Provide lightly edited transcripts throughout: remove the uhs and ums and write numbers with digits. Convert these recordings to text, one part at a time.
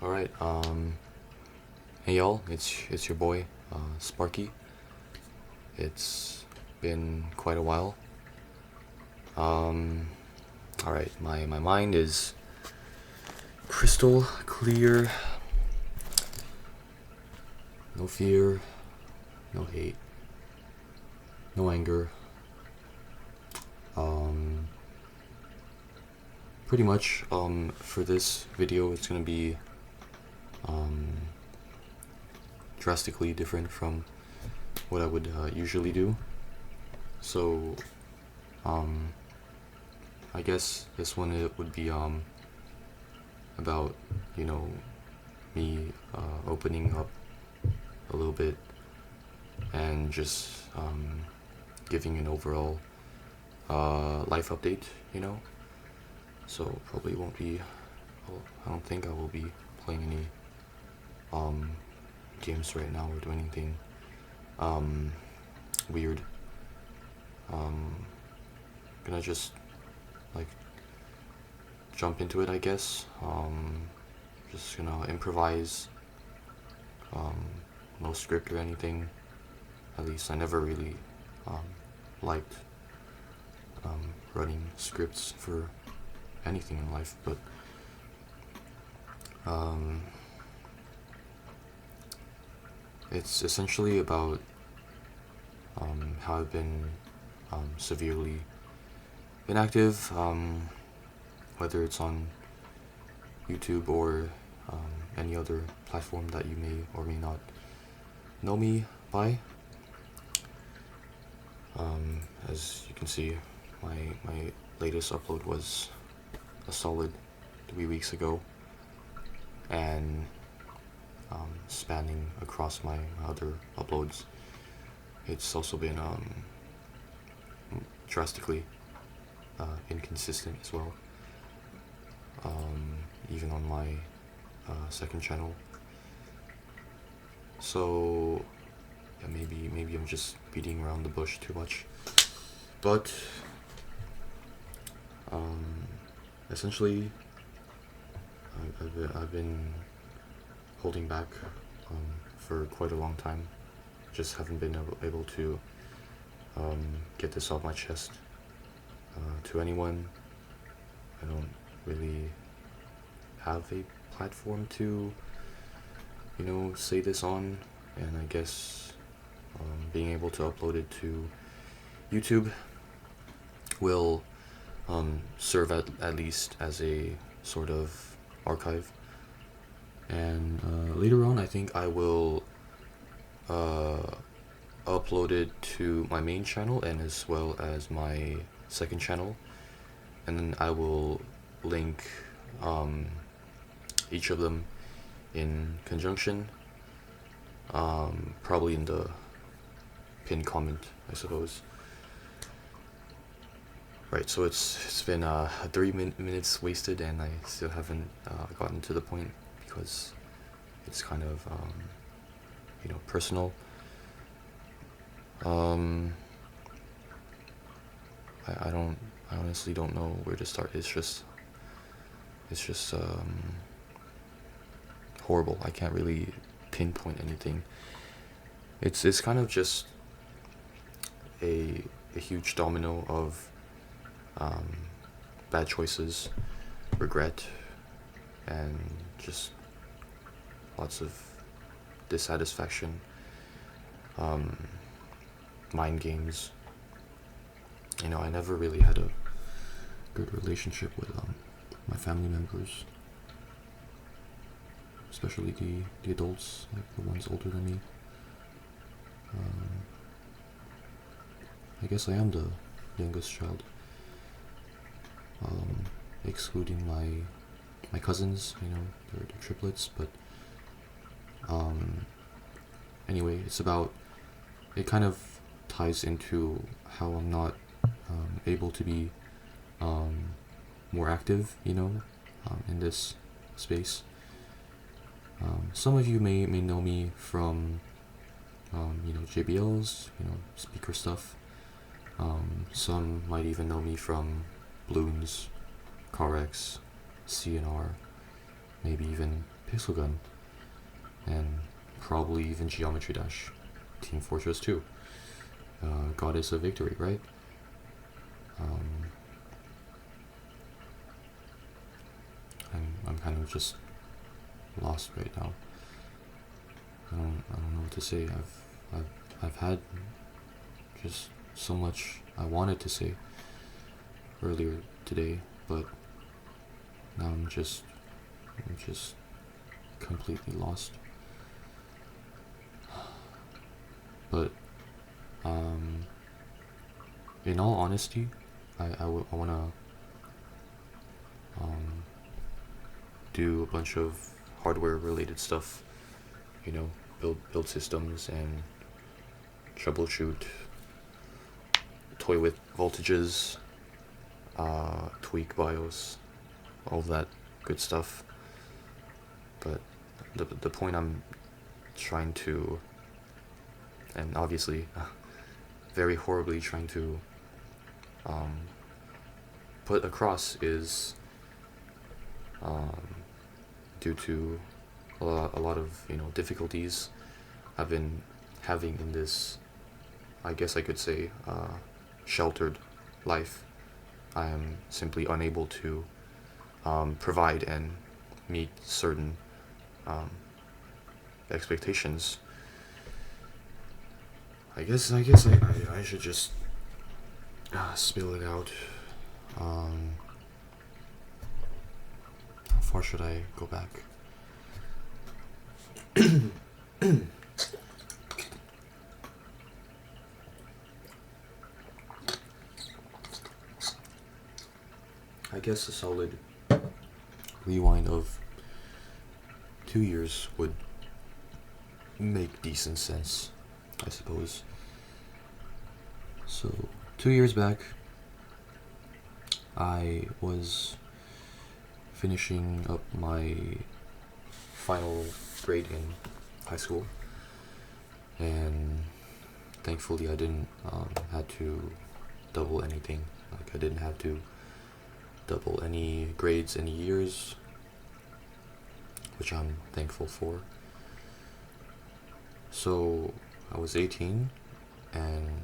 Alright, hey y'all, it's your boy, Sparky. It's been quite a while. Alright, my mind is crystal clear. No fear, no hate, no anger. Pretty much, for this video, it's gonna be drastically different from what I would usually do. So, I guess this one it would be about me opening up a little bit and just giving an overall life update. So probably won't be. I don't think I will be playing any games right now or doing anything weird. Gonna just like jump into it, I guess. Just gonna improvise. No script or anything. At least I never really liked running scripts for anything in life, but it's essentially about how I've been severely inactive, whether it's on YouTube or any other platform that you may or may not know me by. As you can see, my latest upload was a solid 3 weeks ago, and spanning across my other uploads, it's also been drastically inconsistent as well, even on my second channel. So yeah, maybe I'm just beating around the bush too much, but essentially I've been holding back for quite a long time. Just haven't been able to get this off my chest to anyone. I don't really have a platform to say this on, and I guess being able to upload it to YouTube will serve at least as a sort of archive. And later on, I think I will upload it to my main channel and as well as my second channel, and then I will link each of them in conjunction, probably in the pinned comment, I suppose. Right, so it's been 3 minutes wasted, and I still haven't gotten to the point because it's kind of personal. I honestly don't know where to start. It's just horrible. I can't really pinpoint anything. It's kind of just a huge domino of bad choices, regret, and just lots of dissatisfaction, mind games. I never really had a good relationship with my family members, especially the adults, like the ones older than me. I guess I am the youngest child, excluding my cousins. They're triplets, but anyway, it kind of ties into how I'm not able to be more active, in this space. Some of you may know me from JBLs, speaker stuff. Some might even know me from Bloons, CarX, CNR, maybe even Pixel Gun, and probably even Geometry Dash, Team Fortress 2, Goddess of Victory, right? Um, I'm kind of just lost right now. I don't know what to say. I've had just so much I wanted to say earlier today, but now I'm just completely lost. But in all honesty, I wanna do a bunch of hardware related stuff, you know, build systems and troubleshoot, toy with voltages, tweak BIOS, all that good stuff. But the point I'm trying to, and obviously very horribly trying to put across is due to a lot of difficulties I've been having in this, I guess I could say, sheltered life. I am simply unable to provide and meet certain expectations. I guess I should just spill it out. How far should I go back? I guess a solid rewind of 2 years would make decent sense, I suppose. So, 2 years back, I was finishing up my final grade in high school, and thankfully I didn't have to double anything. Like, I didn't have to double any grades, any years, which I'm thankful for. So I was 18 and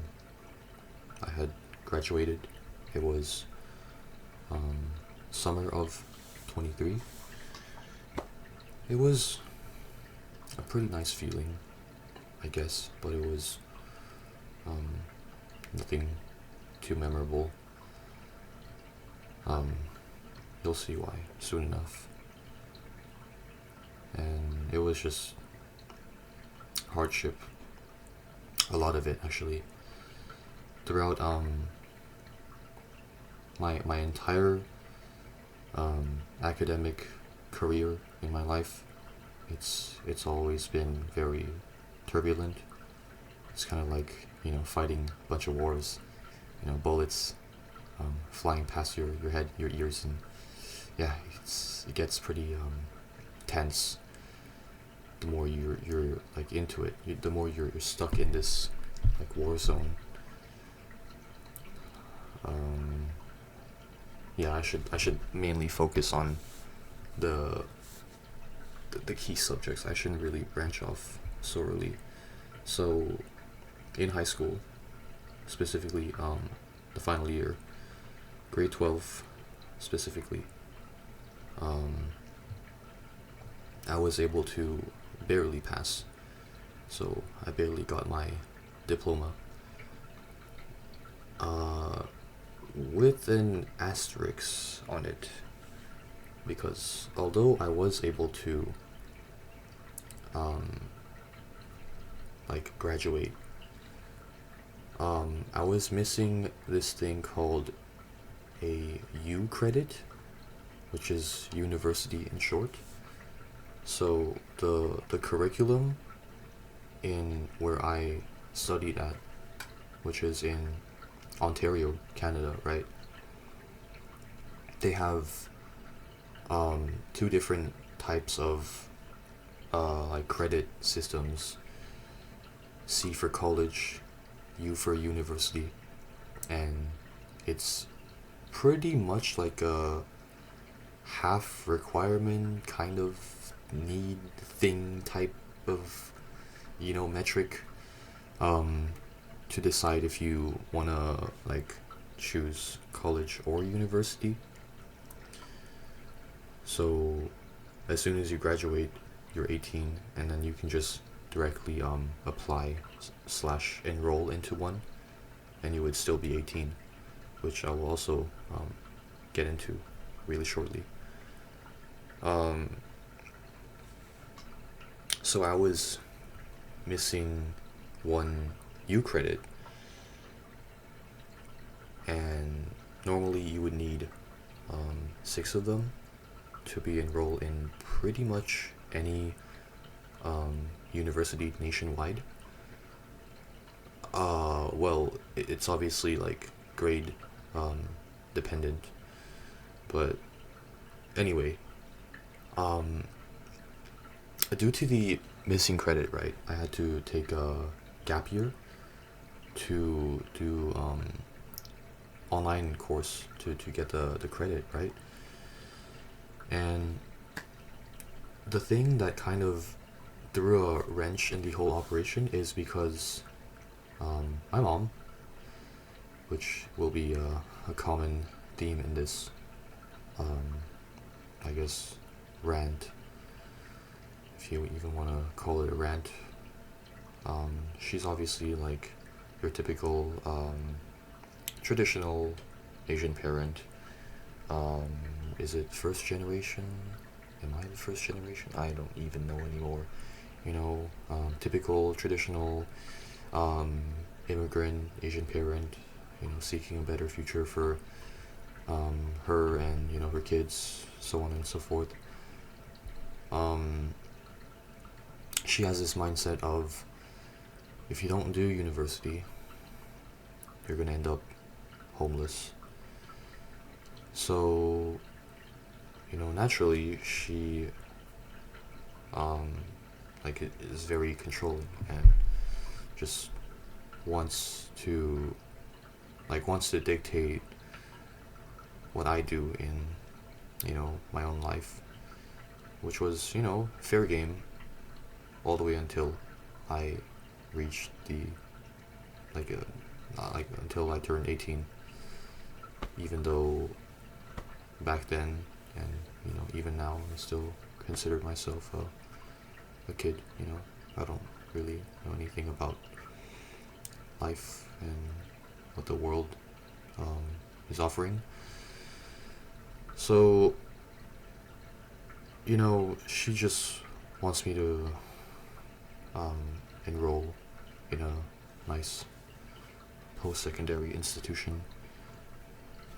I had graduated. It was summer of 23. It was a pretty nice feeling, I guess, but it was nothing too memorable. You'll see why soon enough. And it was just hardship, a lot of it actually, throughout my entire academic career in my life. It's always been very turbulent. It's kind of like fighting a bunch of wars, bullets flying past your head, your ears, and yeah, it gets pretty tense. The more you're like into it, the more you're stuck in this like war zone. Yeah, I should mainly focus on the key subjects. I shouldn't really branch off so early. So in high school, specifically the final year, grade 12 specifically, I was able to barely pass. So I barely got my diploma. With an asterisk on it, because although I was able to graduate, I was missing this thing called a U credit, which is university in short. So the curriculum in where I studied at, which is in Ontario, Canada, right? They have two different types of credit systems. C for college, U for university, and it's pretty much like a half requirement kind of need thing type of metric to decide if you wanna like choose college or university. So as soon as you graduate, you're 18, and then you can just directly apply slash enroll into one, and you would still be 18, which I will also get into really shortly. So I was missing one U credit, and normally you would need 6 of them to be enrolled in pretty much any university nationwide. Well, it's obviously like grade dependent, but anyway, um, due to the missing credit, right, I had to take a gap year to do online course to get the credit, right? And the thing that kind of threw a wrench in the whole operation is because my mom, which will be a common theme in this, I guess, rant, if you even want to call it a rant. She's obviously like your typical traditional Asian parent. Is it first generation? Am I the first generation? I don't even know anymore. Typical traditional immigrant Asian parent, seeking a better future for her and her kids, so on and so forth. She has this mindset of, if you don't do university, you're gonna end up homeless. So, naturally, she is very controlling and just wants to dictate what I do in my own life, which was fair game all the way until I reached the until I turned 18. Even though back then and even now I still considered myself a kid. I don't really know anything about life and what the world is offering. So she just wants me to enroll in a nice post-secondary institution,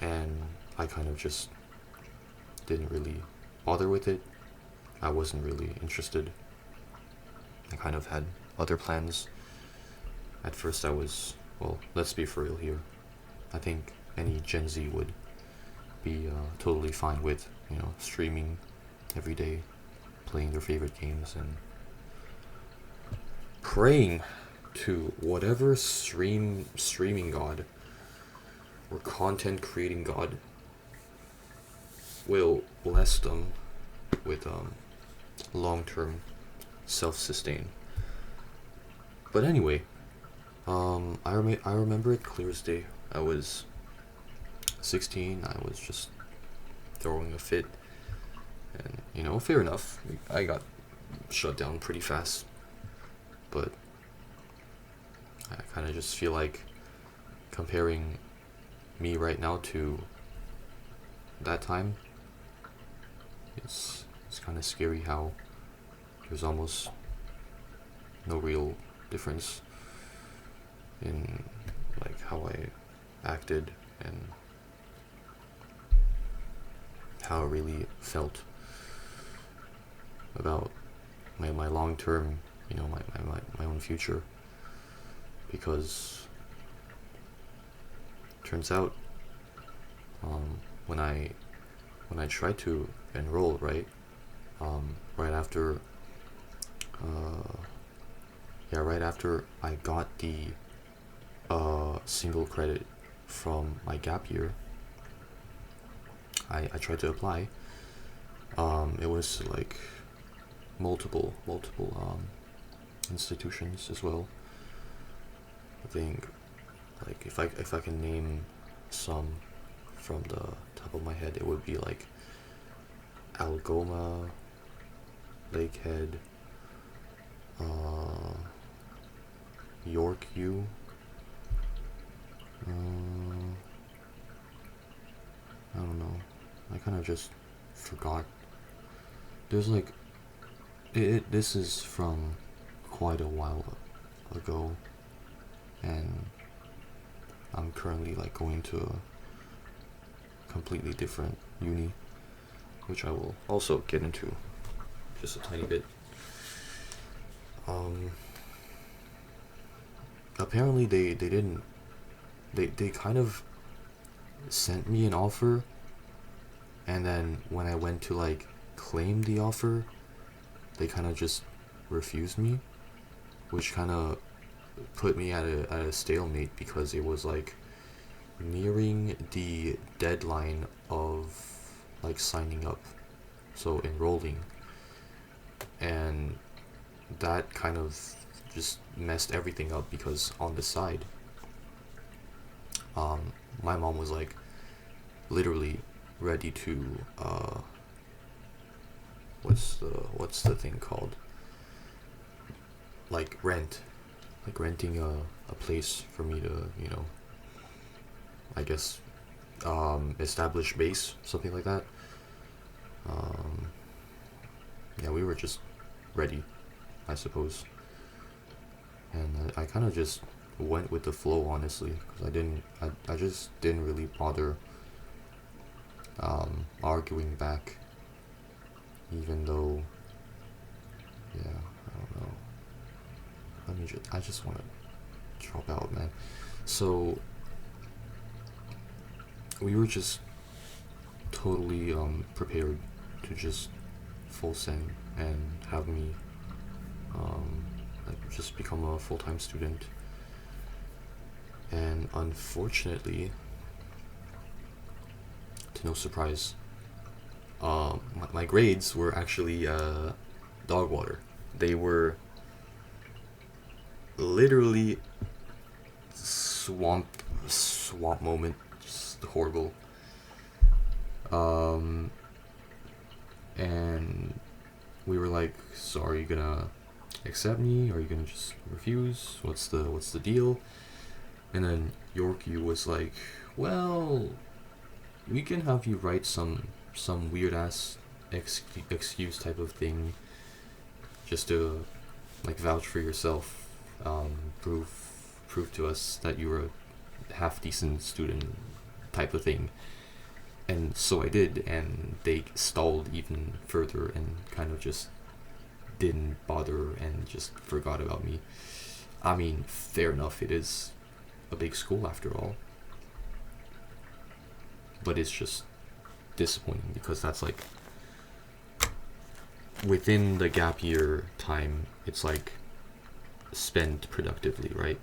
and I kind of just didn't really bother with it. I wasn't really interested. I kind of had other plans. At first I was, well, let's be for real here, I think any Gen Z would be totally fine with streaming every day, playing their favorite games, and praying to whatever streaming god or content creating god will bless them with long-term self-sustain. But anyway, I remember it clear as day. I was 16. I was just throwing a fit, and fair enough. I got shut down pretty fast, but I kind of just feel like comparing me right now to that time, it's kind of scary how there's almost no real difference in like how I acted and how I really felt about my long term, my own future. Because turns out when I tried to enroll, right, right after I got the single credit from my gap year, I tried to apply. It was like multiple institutions as well. I think like if I can name some from the top of my head, it would be like Algoma, Lakehead, York U. I don't know. I kind of just forgot. There's like this is from quite a while ago, and I'm currently like going to a completely different uni, which I will also get into just a tiny bit. Apparently they kind of sent me an offer, and then when I went to like claim the offer, they kind of just refused me, which kind of put me at a stalemate, because it was like nearing the deadline of like signing up, so enrolling, and that kind of just messed everything up, because on the side, my mom was like literally ready to what's the thing called, like renting a place for me to, you know, I guess establish base, something like that. Yeah, we were just ready, I suppose, and I kind of just went with the flow, honestly, because I just didn't really bother arguing back, even though, yeah, I don't know. I just want to drop out, man. So we were just totally prepared to just full send and have me like just become a full-time student. And unfortunately, to no surprise, my grades were actually dog water. They were literally swamp moment, just horrible. And we were like, so are you gonna accept me, or are you gonna just refuse? What's the deal? And then York U was like, well, we can have you write some weird ass excuse type of thing, just to like vouch for yourself, prove to us that you were a half decent student type of thing. And so I did, and they stalled even further and kind of just didn't bother and just forgot about me. I mean, fair enough, it is a big school after all, but it's just disappointing, because that's like within the gap year time, it's like spent productively, right?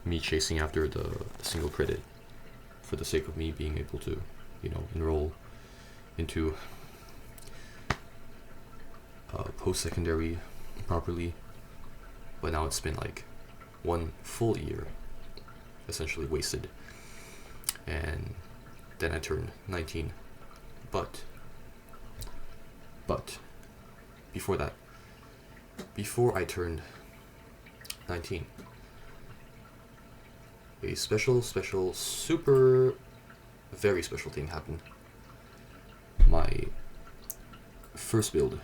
Me chasing after the single credit for the sake of me being able to, you know, enroll into post-secondary properly. But now it's been like one full year essentially wasted, and then I turned 19. But before that, before I turned 19, a special, super, very special thing happened. My first build,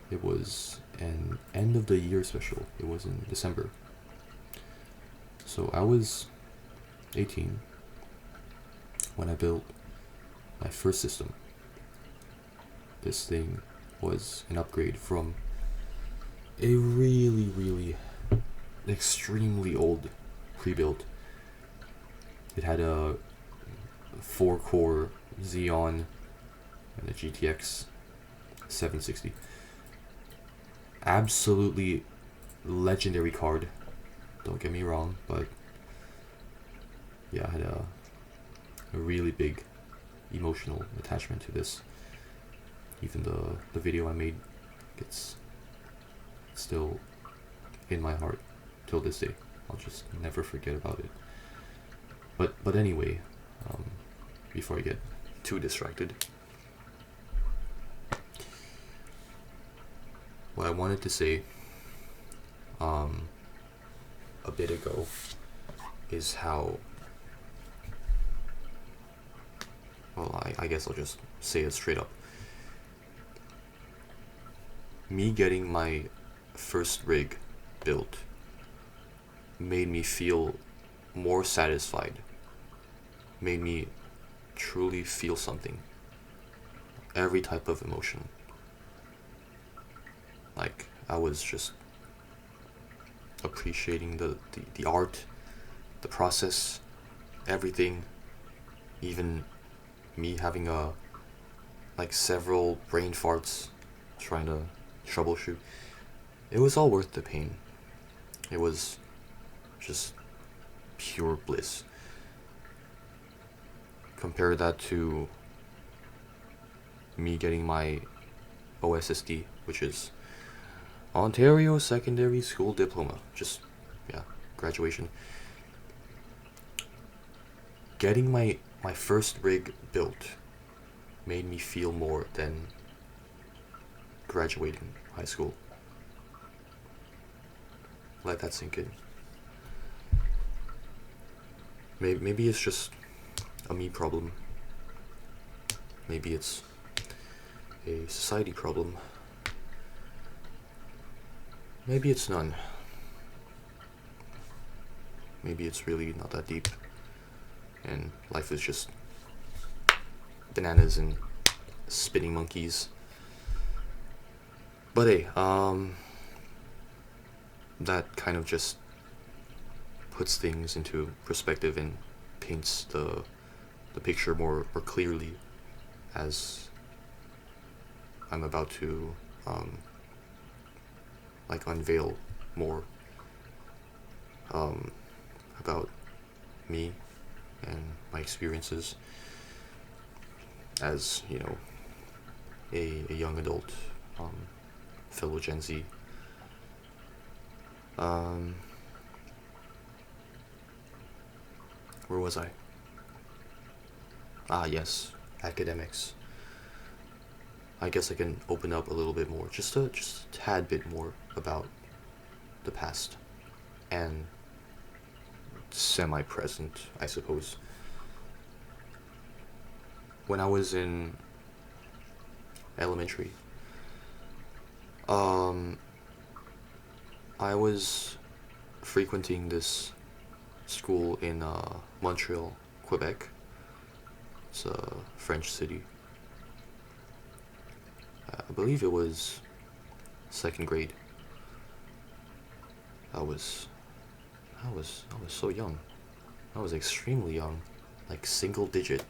it was an end of the year special. It was in December. So I was 18 when I built my first system. This thing was an upgrade from a really extremely old pre-built. It had a 4-core Xeon and a GTX 760. Absolutely legendary card, don't get me wrong, but yeah, I had a really big emotional attachment to this. Even the video I made, it's still in my heart till this day. I'll just never forget about it. But anyway, before I get too distracted, what I wanted to say a bit ago is how, well, I guess I'll just say it straight up. Me getting my first rig built made me feel more satisfied, made me truly feel something. Every type of emotion. Like, I was just appreciating the art, the process, everything. Even me having several brain farts trying to troubleshoot. It was all worth the pain. It was just pure bliss. Compare that to me getting my OSSD, which is Ontario Secondary School Diploma. Just, yeah, graduation. Getting my first rig built made me feel more than graduating high school. Let that sink in. Maybe it's just a me problem. Maybe it's a society problem. Maybe it's none. Maybe it's really not that deep. And life is just bananas and spinning monkeys. But hey, that kind of just puts things into perspective and paints the picture more clearly as I'm about to unveil more about me and my experiences as, you know, a young adult, fellow Gen Z. Where was I? Yes, academics. I guess I can open up a little bit more, just a tad bit more about the past and semi-present, I suppose. When I was in elementary, I was frequenting this school in Montreal, Quebec. It's a French city. I believe it was second grade. I was so young. I was extremely young, like single digit.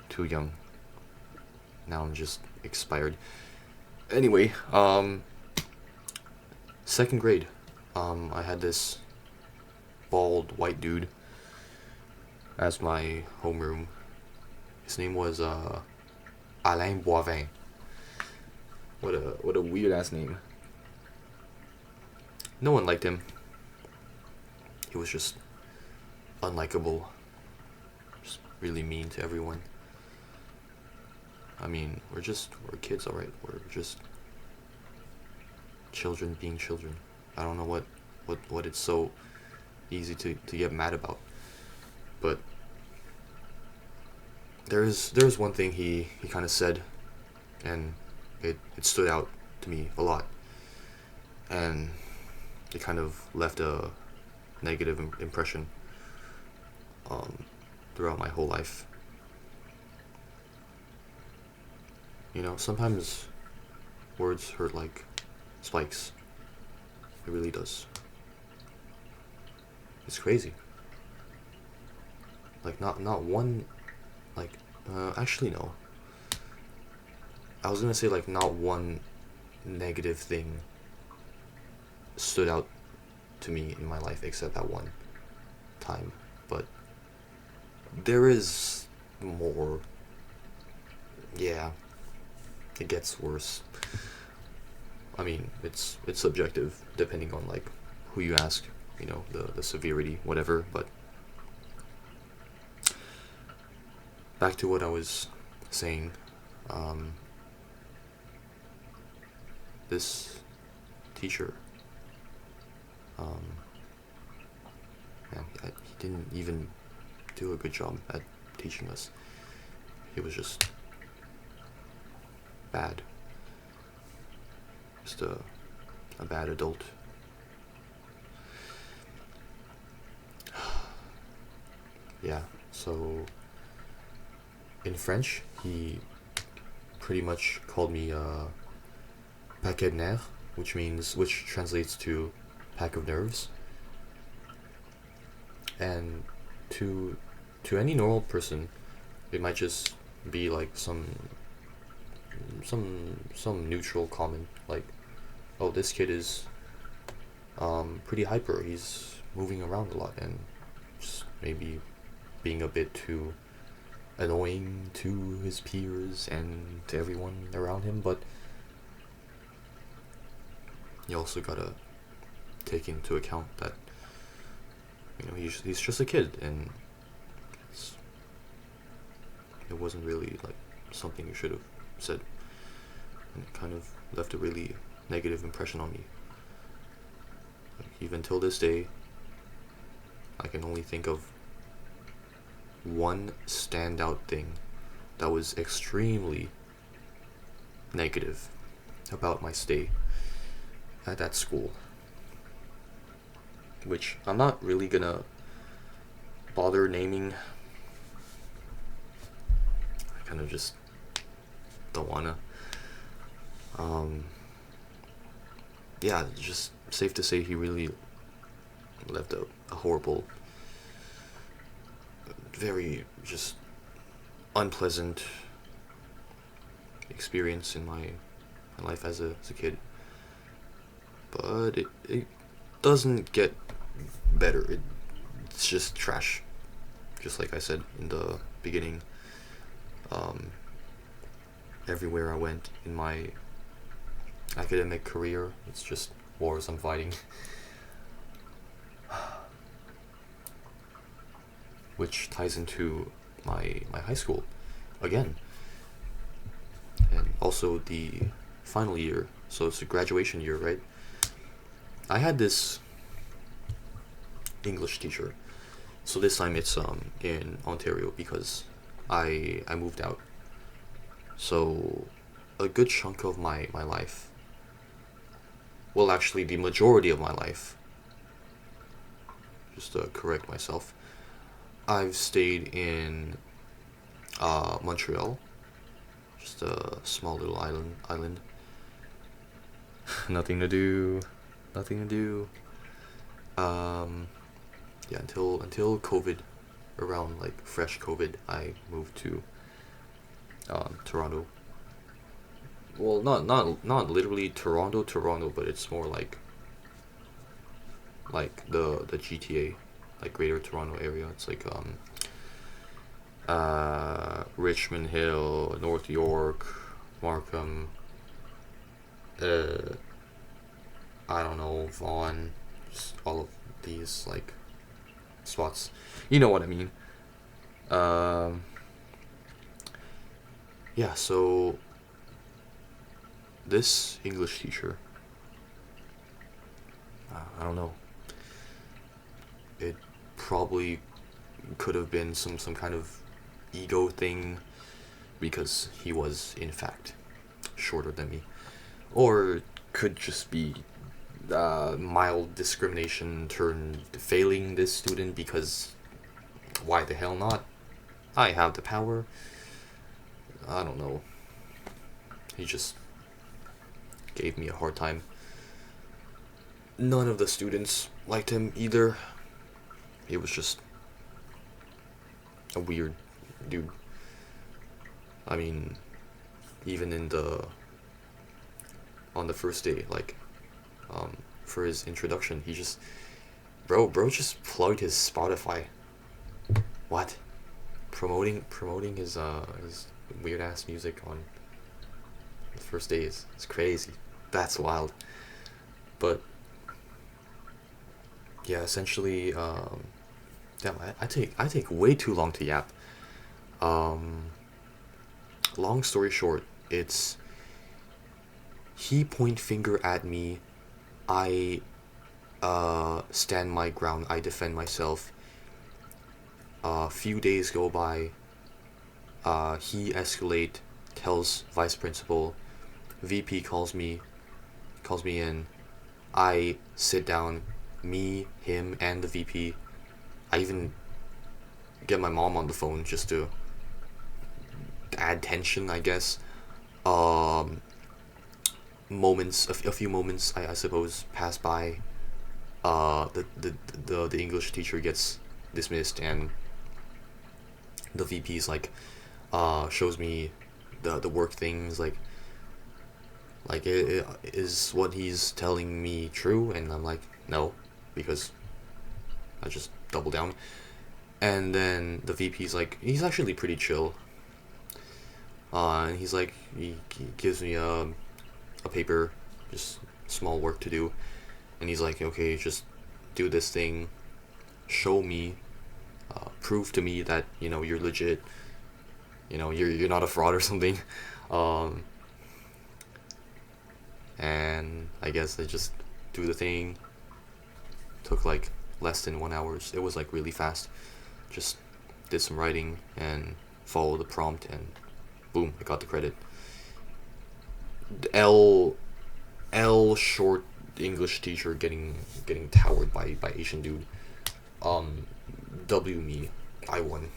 Too young. Now I'm just expired. Anyway, second grade, I had this bald white dude as my homeroom. His name was Alain Boivin. What a weird ass name. No one liked him. He was just unlikable. Just really mean to everyone. I mean, we're kids, alright? We're just children being children. I don't know what it's so easy to get mad about. But there's one thing he kind of said, and it stood out to me a lot. And it kind of left a negative impression throughout my whole life. You know, sometimes words hurt like spikes. It really does. It's crazy. Like not one, actually no. I was gonna say like not one negative thing stood out to me in my life except that one time, but there is more. Yeah, it gets worse. I mean, it's subjective depending on like who you ask, the severity, whatever. But back to what I was saying, um, this teacher, um, man, he didn't even do a good job at teaching us. He was just bad, just a bad adult. Yeah, so in French, he pretty much called me paquet de nerfs, which translates to pack of nerves. And to any normal person, it might just be like some neutral comment, like, oh, this kid is pretty hyper. He's moving around a lot and just maybe being a bit too annoying to his peers and to everyone around him. But you also gotta take into account that he's just a kid, and it wasn't really like something you should have said, and it kind of left a really negative impression on me. Like, even till this day, I can only think of one standout thing that was extremely negative about my stay at that school, which I'm not really gonna bother naming. I kind of just don't wanna. Yeah, just safe to say he really left a horrible, very just unpleasant experience in my life as a kid. But it doesn't get better. It's just trash. Just like I said in the beginning, everywhere I went in my academic career, it's just wars I'm fighting. Which ties into my high school again. And also the final year, so it's a graduation year, right? I had this English teacher. So this time it's in Ontario because I moved out. So a good chunk of my life, well, actually the majority of my life, just to correct myself, I've stayed in Montreal, just a small little island. Nothing to do. Yeah, until COVID, around like fresh COVID, I moved to Toronto. Well, not literally Toronto, but it's more like the GTA, like Greater Toronto area. It's like Richmond Hill, North York, Markham, I don't know, Vaughan, just all of these like spots. You know what I mean. Yeah, so this English teacher, I don't know. It probably could have been some kind of ego thing, because he was in fact shorter than me, or could just be mild discrimination turned failing this student, because why the hell not? I have the power. I don't know. He just gave me a hard time. None of the students liked him either. He was just a weird dude. I mean, even on the first day, like, for his introduction, he just, bro just plugged his Spotify. What? promoting his weird ass music on the first days. It's crazy. That's wild. But yeah, essentially, damn, I take way too long to yap. Um, Long story short, it's he point finger at me. I stand my ground. I defend myself. A few days go by. He escalate, tells vice principal. VP calls me in. I sit down. Me, him, and the VP. I even get my mom on the phone just to add tension, I guess. Um, a few moments, I suppose, pass by. The English teacher gets dismissed, and the VP's like, shows me the work things, like it is what he's telling me true, and I'm like, no, because I just double down. And then the VP's like, he's actually pretty chill. And he's like, he gives me a paper, just small work to do, and he's like, okay, just do this thing, show me, prove to me that you're legit, you're not a fraud or something, um, and I guess I just do the thing. Took like less than 1 hour. It was like really fast. Just did some writing and followed the prompt, and boom, I got the credit. L short English teacher getting towered by Asian dude. W me. I won.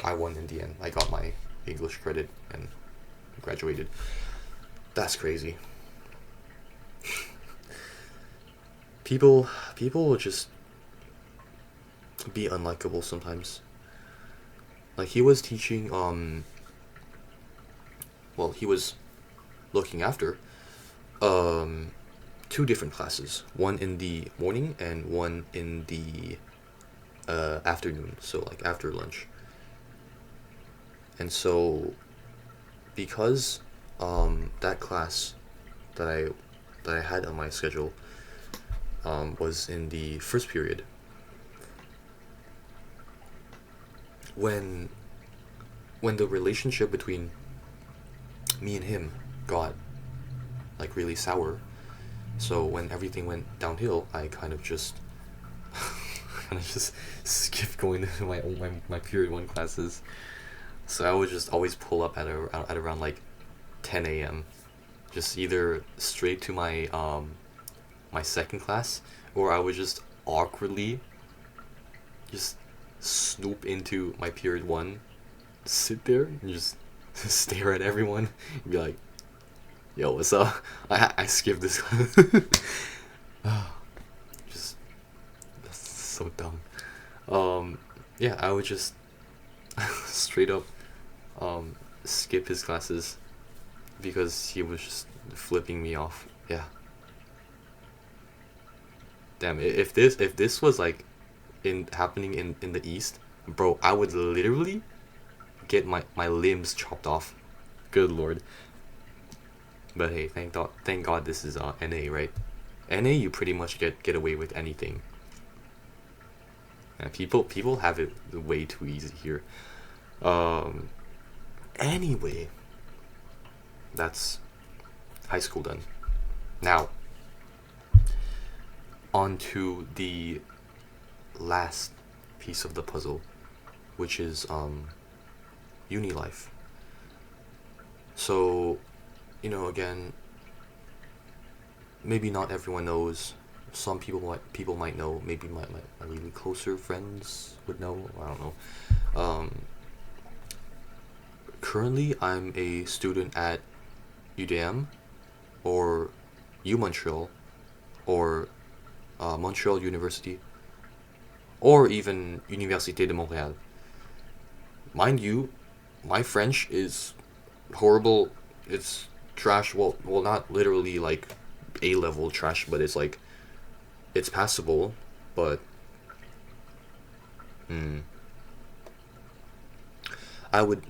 In the end. I got my English credit and graduated. That's crazy. People will just be unlikable sometimes. Like he was teaching he was looking after two different classes, one in the morning and one in the afternoon, so like after lunch. And so because that class that I had on my schedule was in the first period, when the relationship between me and him got like really sour, so when everything went downhill, I kind of just skipped going to my period 1 classes. So I would just always pull up at around like 10 a.m. just either straight to my my second class, or I would just awkwardly just snoop into my period 1, sit there and just stare at everyone and be like, yo, what's up? I skipped this. Just, that's so dumb. Yeah, I would just straight up skip his classes because he was just flipping me off. Yeah. Damn, if this was like happening in the East, bro, I would literally get my limbs chopped off. Good lord. But hey, thank God this is NA, right? NA, you pretty much get away with anything. And people have it way too easy here. Anyway, that's high school done. Now, on to the last piece of the puzzle, which is uni life. So, again, maybe not everyone knows. Some people might know. Maybe my really closer friends would know. I don't know. Currently, I'm a student at UDM, or U Montreal, or Montreal University, or even Université de Montréal. Mind you, my French is horrible. It's trash. Well, not literally like A-level trash, but it's like, it's passable, but I would,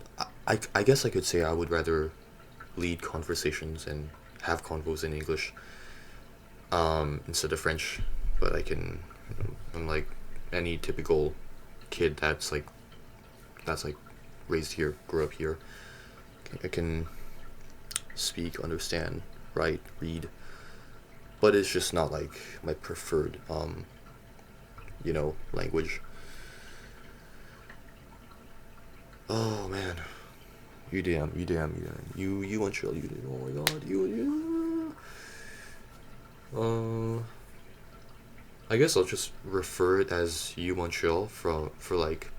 I guess I could say I would rather lead conversations and have convos in English instead of French. But I'm like any typical kid that's like raised here, grew up here. I can speak, understand, write, read, but it's just not like my preferred language. Oh man, you Montreal, you did. Oh my god, you. I guess I'll just refer it as U Montreal for like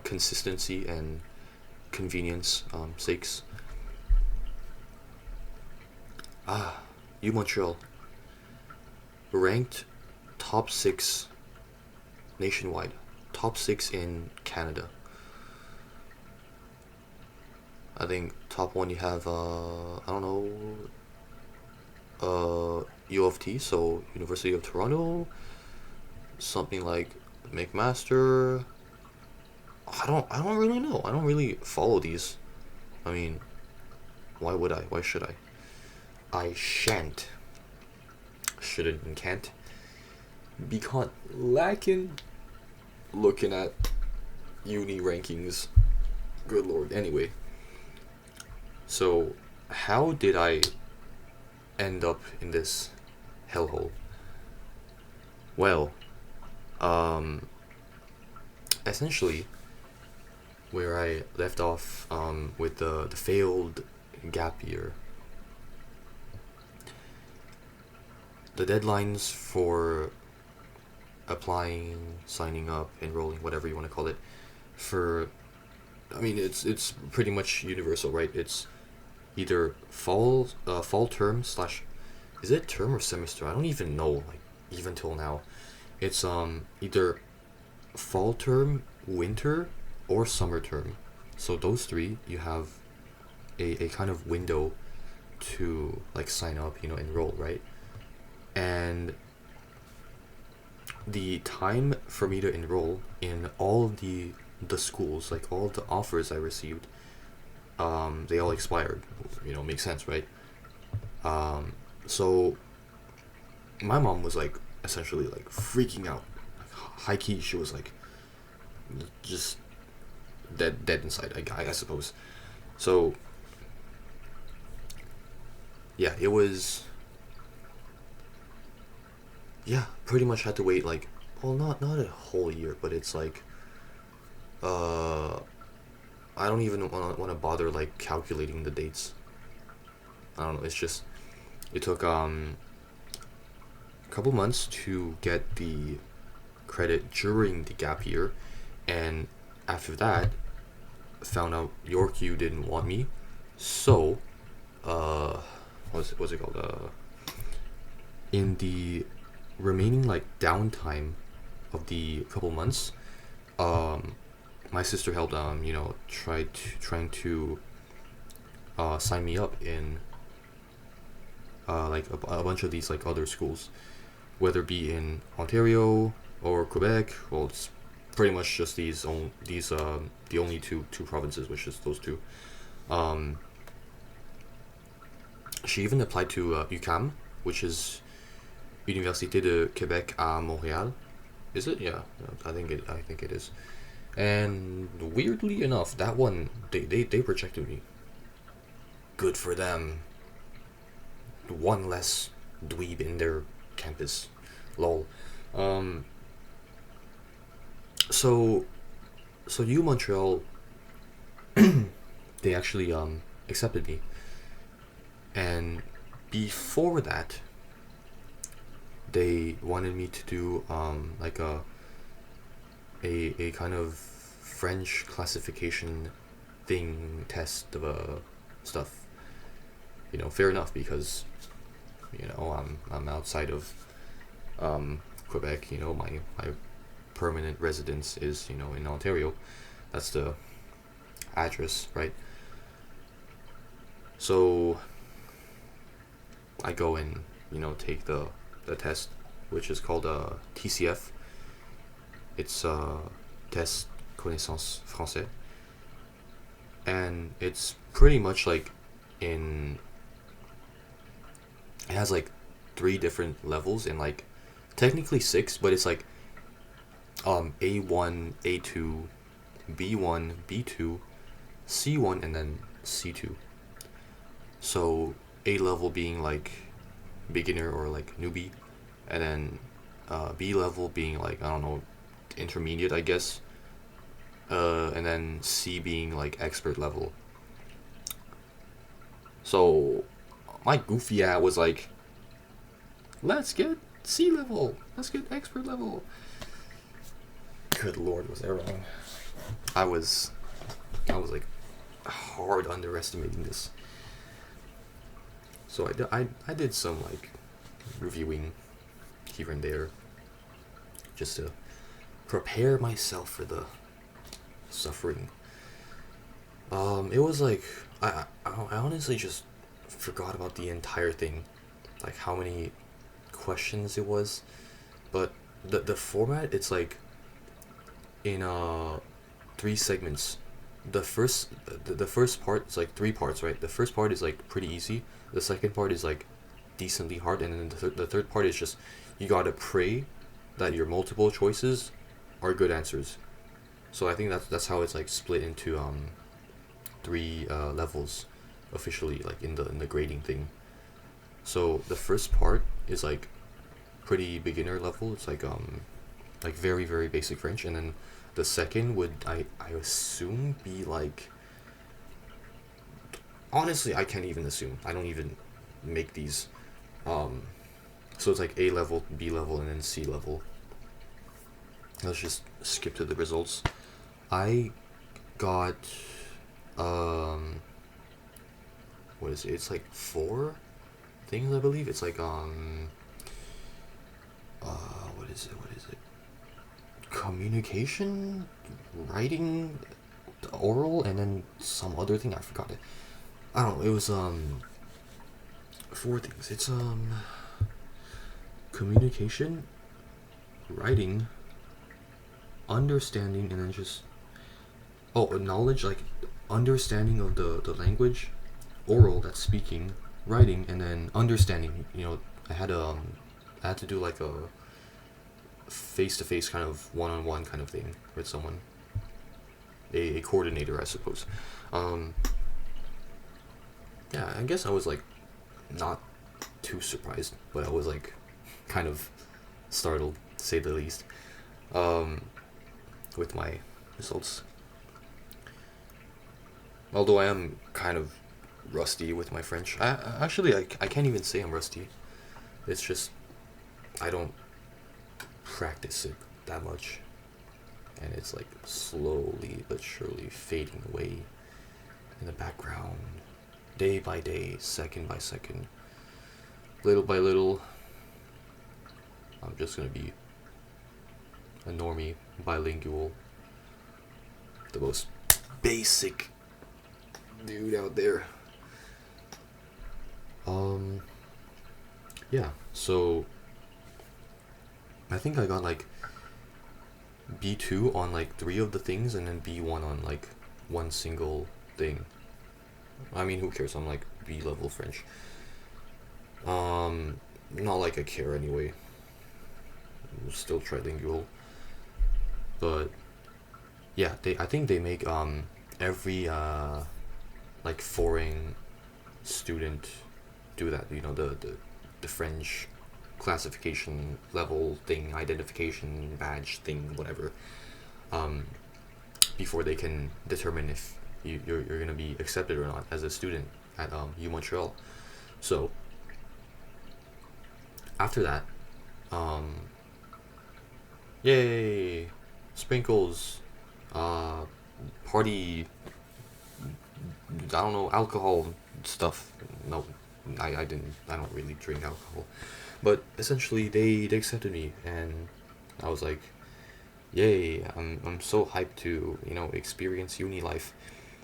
consistency and convenience sakes. U Montreal ranked top six nationwide, top six in Canada. I think top one you have I don't know U of T, so University of Toronto, something like McMaster. I don't really know. I don't really follow these. I mean, why would I? Why should I? I shan't. Shouldn't and can't. Be caught lacking looking at uni rankings. Good lord. Anyway, so how did I end up in this hellhole? Well, essentially, where I left off with the failed gap year. The deadlines for applying, signing up, enrolling, whatever you want to call it, for I mean it's pretty much universal, right? It's either fall term slash is it term or semester? I don't even know, like even till now. It's either fall term, winter, or summer term. So those three you have a kind of window to like sign up, enroll, right? And the time for me to enroll in all of the schools, like all of the offers I received, they all expired. Makes sense, right? So my mom was like essentially like freaking out, like, high key. She was like just dead inside, I suppose. So yeah, it was. Yeah, pretty much had to wait like, well, not a whole year, but it's like, uh, I don't even want to bother like calculating the dates. I don't know. It's just it took a couple months to get the credit during the gap year, and after that, found out York U didn't want me, so what's it called? In the remaining like downtime of the couple months, my sister helped trying to sign me up in like a bunch of these like other schools, whether it be in Ontario or Quebec. Well, it's pretty much just the only two provinces, which is those two. Um, she even applied to UQAM, which is Université de Québec à Montréal. Is it? Yeah, I think it is. And weirdly enough, that one they rejected me. Good for them. One less dweeb in their campus. Lol. So U Montreal, they actually accepted me, and before that, they wanted me to do like a kind of French classification thing test of stuff. Fair enough, because I'm outside of Quebec. My permanent residence is in Ontario. That's the address, right? So I go and take the test, which is called TCF. It's test connaissance français, and it's pretty much like in it has like three different levels and like technically six, but it's like A1, A2, B1, B2, C1, and then C2. So A level being like beginner or like newbie, and then B level being like, I don't know, intermediate, I guess, and then C being like expert level. So my goofy ass was like, let's get C level, let's get expert level. Good lord, was I wrong? I was like hard underestimating this. So I did some like reviewing here and there just to prepare myself for the suffering. It was like I honestly just forgot about the entire thing, like how many questions it was, but the format, it's like in three segments. The first part is like three parts, right? The first part is like pretty easy. The second part is like decently hard, and then the third part is just you gotta pray that your multiple choices are good answers. So I think that's how it's like split into three levels officially, like in the grading thing. So the first part is like pretty beginner level. It's like very very basic French, and then the second would I assume be like, honestly I can't even assume. I don't even make these. Um, so it's like A level, B level, and then C level. Let's just skip to the results. I got what is it? It's like four things, I believe. It's like what is it? What is it? Communication, writing, oral, and then some other thing. I forgot it. I don't know. It was four things. It's communication, writing, understanding, and then just knowledge, like understanding of the language, oral, that's speaking, writing, and then understanding. I had to do like a face to face kind of one on one kind of thing with someone, a coordinator, I suppose. Um, yeah, I guess I was like not too surprised, but I was like kind of startled, to say the least, um, with my results. Although I am kind of rusty with my French. I can't even say I'm rusty. It's just I don't practice it that much, and it's like slowly but surely fading away in the background, day by day, second by second, little by little. I'm just gonna be a normie, bilingual, the most basic dude out there. Yeah, so I think I got like B2 on like three of the things, and then B1 on like one single thing. I mean, who cares? I'm like B level French. Not like I care anyway. I'm still trilingual, but yeah, I think they make every like foreign student do that. The French classification level thing, identification badge thing, whatever. Um, Before they can determine if you're gonna be accepted or not as a student at U Montreal. So after that, um, yay, sprinkles, uh, party, I don't know, alcohol stuff. No, I don't really drink alcohol, but essentially they accepted me, and I was like, yay, I'm so hyped to experience uni life,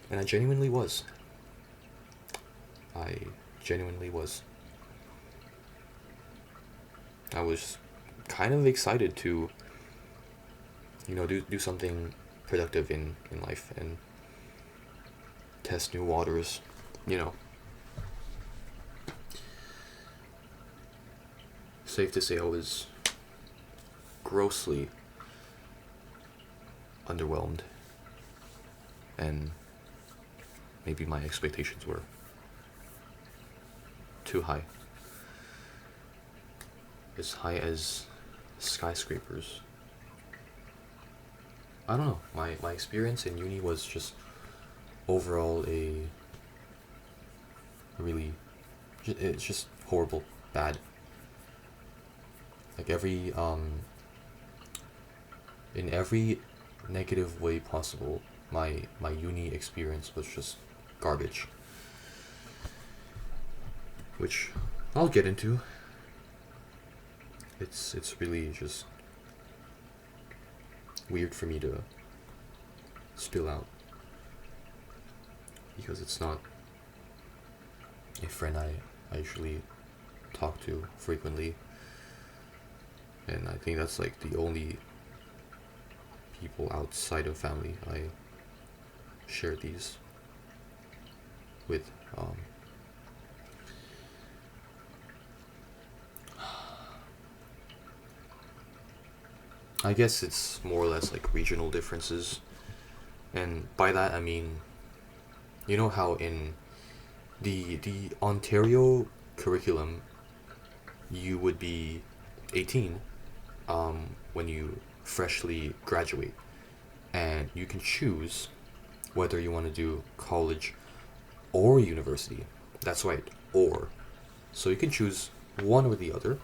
and I genuinely was. I genuinely was. I was kind of excited to do something productive in life, and test new waters, you know. Safe to say I was grossly underwhelmed, and maybe my expectations were too high. As high as skyscrapers. I don't know. My experience in uni was just overall really, it's just horrible, bad. Like in every negative way possible, my uni experience was just garbage. Which I'll get into. It's really just weird for me to spill out, because it's not a friend I usually talk to frequently, and I think that's like the only people outside of family I share these with. I guess it's more or less like regional differences, and by that I mean, you know how in the Ontario curriculum, you would be 18 when you freshly graduate, and you can choose whether you want to do college or university. That's right, or. So you can choose one or the other,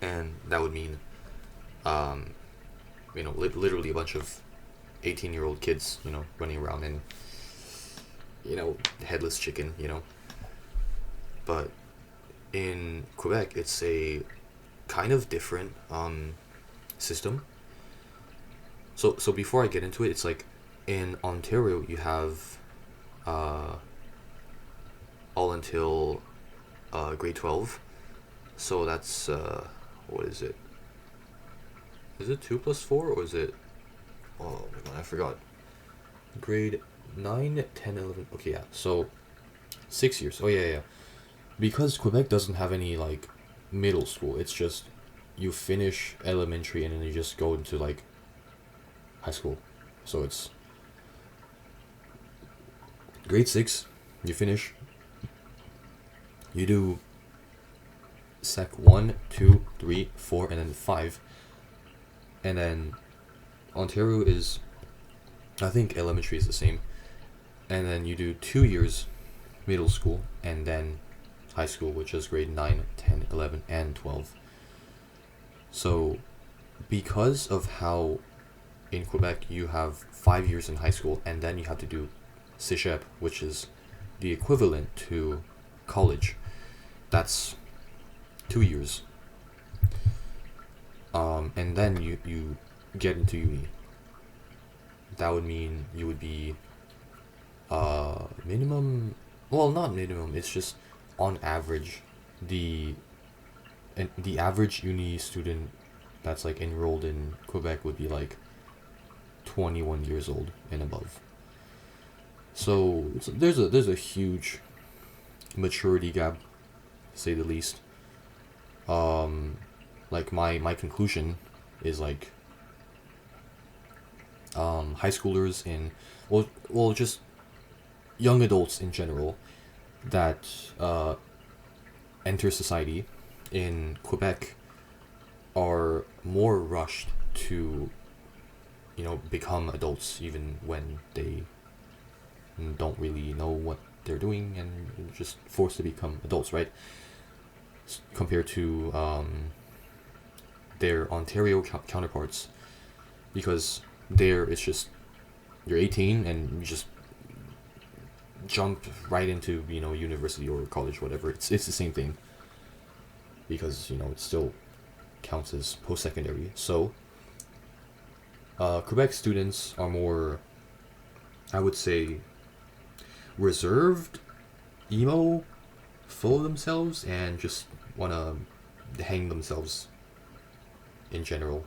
and that would mean, literally a bunch of 18-year-old kids, running around and, headless chicken, But in Quebec, it's a kind of different system. So before I get into it, it's like in Ontario you have all until grade 12. So that's what is it? Is it 2 plus 4 or is it? Oh my god, I forgot. Grade 9, 10, 11. Okay, yeah. So 6 years. Oh yeah. Because Quebec doesn't have any like middle school. It's just you finish elementary and then you just go into like high school. So it's grade 6, you finish. You do sec 1, 2, 3, 4, and then 5. And then Ontario is, I think elementary is the same. And then you do 2 years middle school and then high school, which is grade 9, 10, 11, and 12. So because of how in Quebec you have 5 years in high school and then you have to do cégep, which is the equivalent to college, that's 2 years. And then you get into uni. That would mean you would be minimum, well, not minimum, it's just on average the average uni student that's like enrolled in Quebec would be like 21 years old and above. So there's a huge maturity gap, to say the least. Like my conclusion is like high schoolers in well just young adults in general that enter society in Quebec are more rushed to become adults even when they don't really know what they're doing and just forced to become adults, right? Compared to their Ontario counterparts, because there it's just you're 18 and you just jump right into university or college, whatever. It's the same thing, because it still counts as post-secondary. So Quebec students are more, I would say, reserved, emo, full of themselves, and just want to hang themselves in general.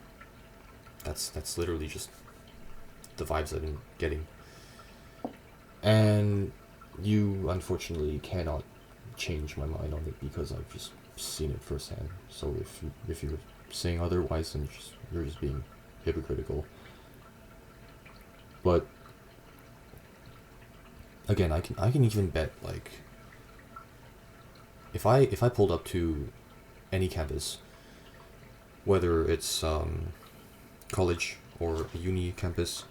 That's literally just the vibes I've been getting. And you unfortunately cannot change my mind on it because I've just seen it firsthand. So if you're saying otherwise, then you're just being hypocritical. But again, I can even bet, like, if I pulled up to any campus, whether it's college or a uni campus,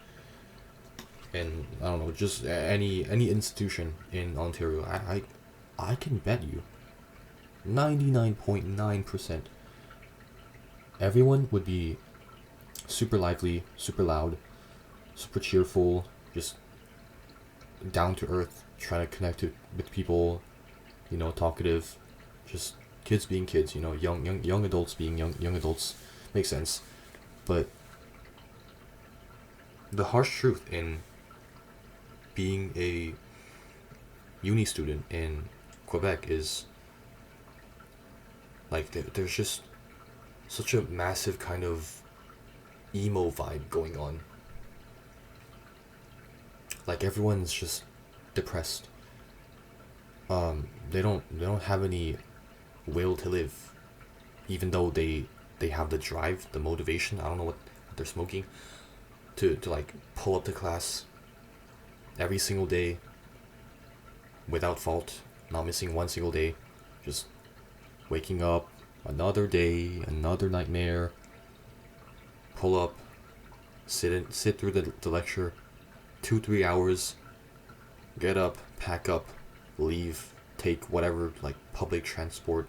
and I don't know, just any institution in Ontario, I can bet you 99.9% everyone would be super lively, super loud, super cheerful, just down to earth, trying to connect with people, talkative, just kids being kids, young adults being young adults. Makes sense. But the harsh truth in being a uni student in Quebec is, like, there's just such a massive kind of emo vibe going on. Like, everyone's just depressed. They don't have any will to live, even though they have the drive, the motivation. I don't know what they're smoking to like pull up to class every single day without fault, not missing one single day, just waking up another day, another nightmare. Pull up, sit through the lecture, 2-3 hours, get up, pack up, leave, take whatever, like, public transport,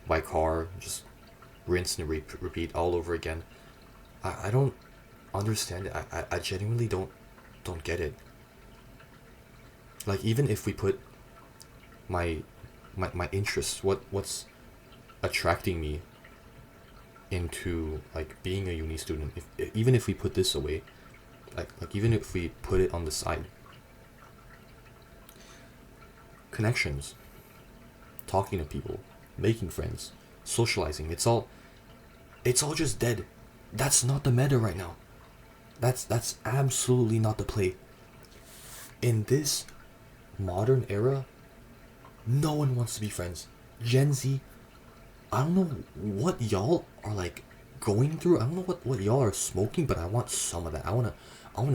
by car, just rinse and repeat all over again. I don't understand it. I genuinely don't get it. Like, even if we put my interests, what's attracting me into, like, being a uni student, even if we put this away, like even if we put it on the side, connections, talking to people, making friends, socializing, it's all just dead. That's not the meta right now. That's absolutely not the play. In this modern era, no one wants to be friends. Gen Z, I don't know what y'all are, like, going through. I don't know what y'all are smoking, but I want some of that. I wanna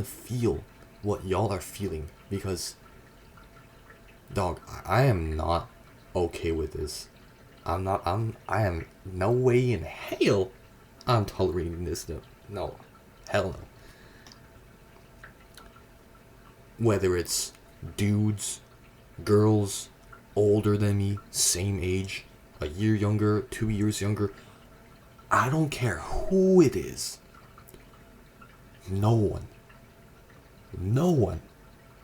feel what y'all are feeling, because, dog, I am not okay with this. I am no way in hell I'm tolerating this. No, hell no. Whether it's dudes, girls, older than me, same age, a year younger, 2 years younger, I don't care who it is. No one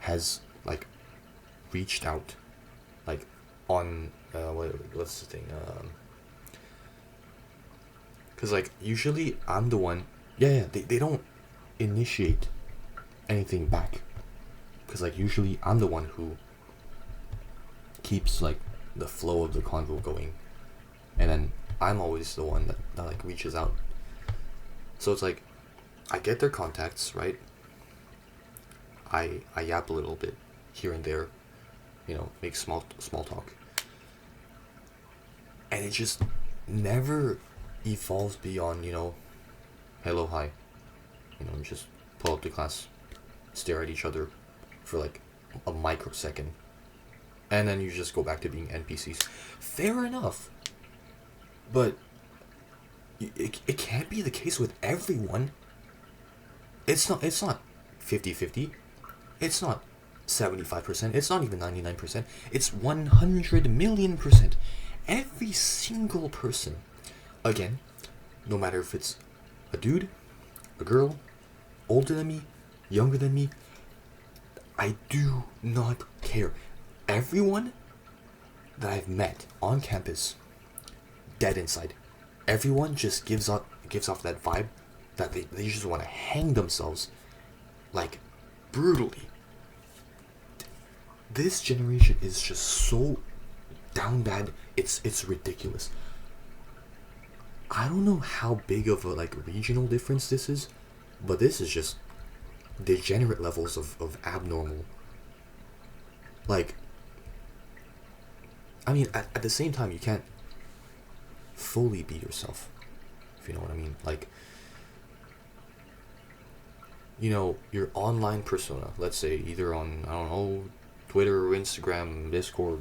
has, like, reached out, like, on what's the thing, because, like, usually I'm the one. Yeah, they don't initiate anything back, because, like, usually I'm the one who keeps, like, the flow of the convo going, and then I'm always the one that like, reaches out. So it's like, I get their contacts, right? I yap a little bit here and there, make small talk, and it just never evolves beyond, hello, hi, just pull up to class, stare at each other for, like, a microsecond, and then you just go back to being NPCs. Fair enough, but it can't be the case with everyone. It's not 50-50. It's not 75%. It's not even 99%. It's 100,000,000%. Every single person. Again, no matter if it's a dude, a girl, older than me, younger than me, I do not care. Everyone that I've met on campus, dead inside. Everyone just gives off that vibe that they just want to hang themselves, like, brutally. This generation is just so down bad. It's ridiculous. I don't know how big of a, like, regional difference this is, but this is just degenerate levels of abnormal. Like, I mean, at the same time, you can't fully be yourself, if you know what I mean. Like, you know, your online persona, let's say either on, I don't know, Twitter, Instagram, Discord,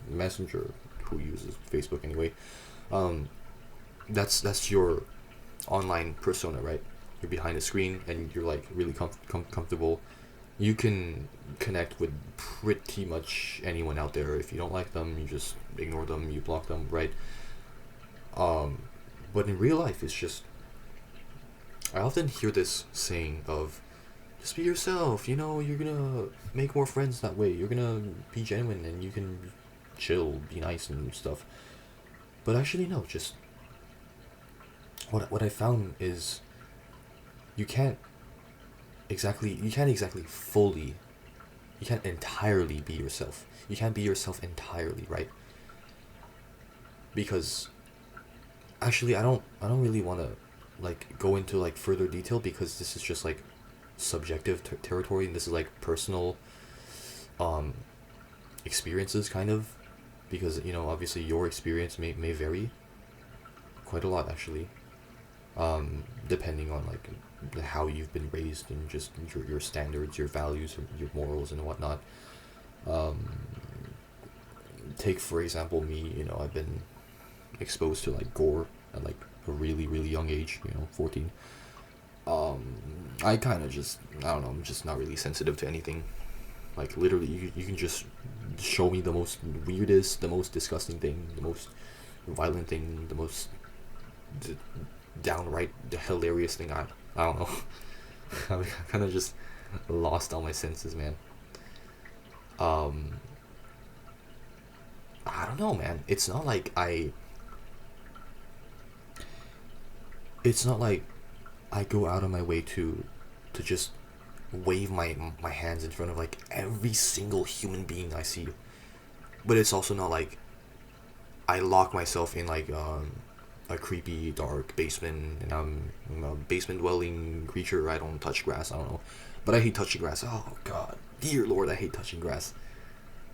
Messenger, who uses Facebook anyway. Um, that's your online persona, right? You're behind a screen and you're like really comfortable. You can connect with pretty much anyone out there. If you don't like them, you just ignore them, you block them, right? Um, but in real life, it's just, I often hear this saying of, just be yourself, you know, you're gonna make more friends that way, you're gonna be genuine and you can chill, be nice and stuff. But actually, no, just, what I found is, you can't you can't exactly fully, you can't entirely be yourself. You can't be yourself entirely, right? Because actually, I don't really want to like go into like further detail, because this is just like subjective territory, and this is like personal um experiences kind of, because you know, obviously your experience may vary quite a lot actually, depending on like how you've been raised and just your standards, your values, your morals and whatnot. um Take for example me, you know, I've been exposed to like gore at like a really young age, you know, 14. um I kind of just, I don't know, I'm just not really sensitive to anything. Like literally, you can just show me the most weirdest, the most disgusting thing, the most violent thing, the most d- downright hilarious thing. I don't know. I kind of just lost all my senses, man. Um, I don't know, man. It's not like I go out of my way to just wave my hands in front of like every single human being I see. But it's also not like I lock myself in like a creepy dark basement, and I'm a basement dwelling creature. I don't touch grass. I don't know, but I hate touching grass. Oh God, dear Lord, I hate touching grass.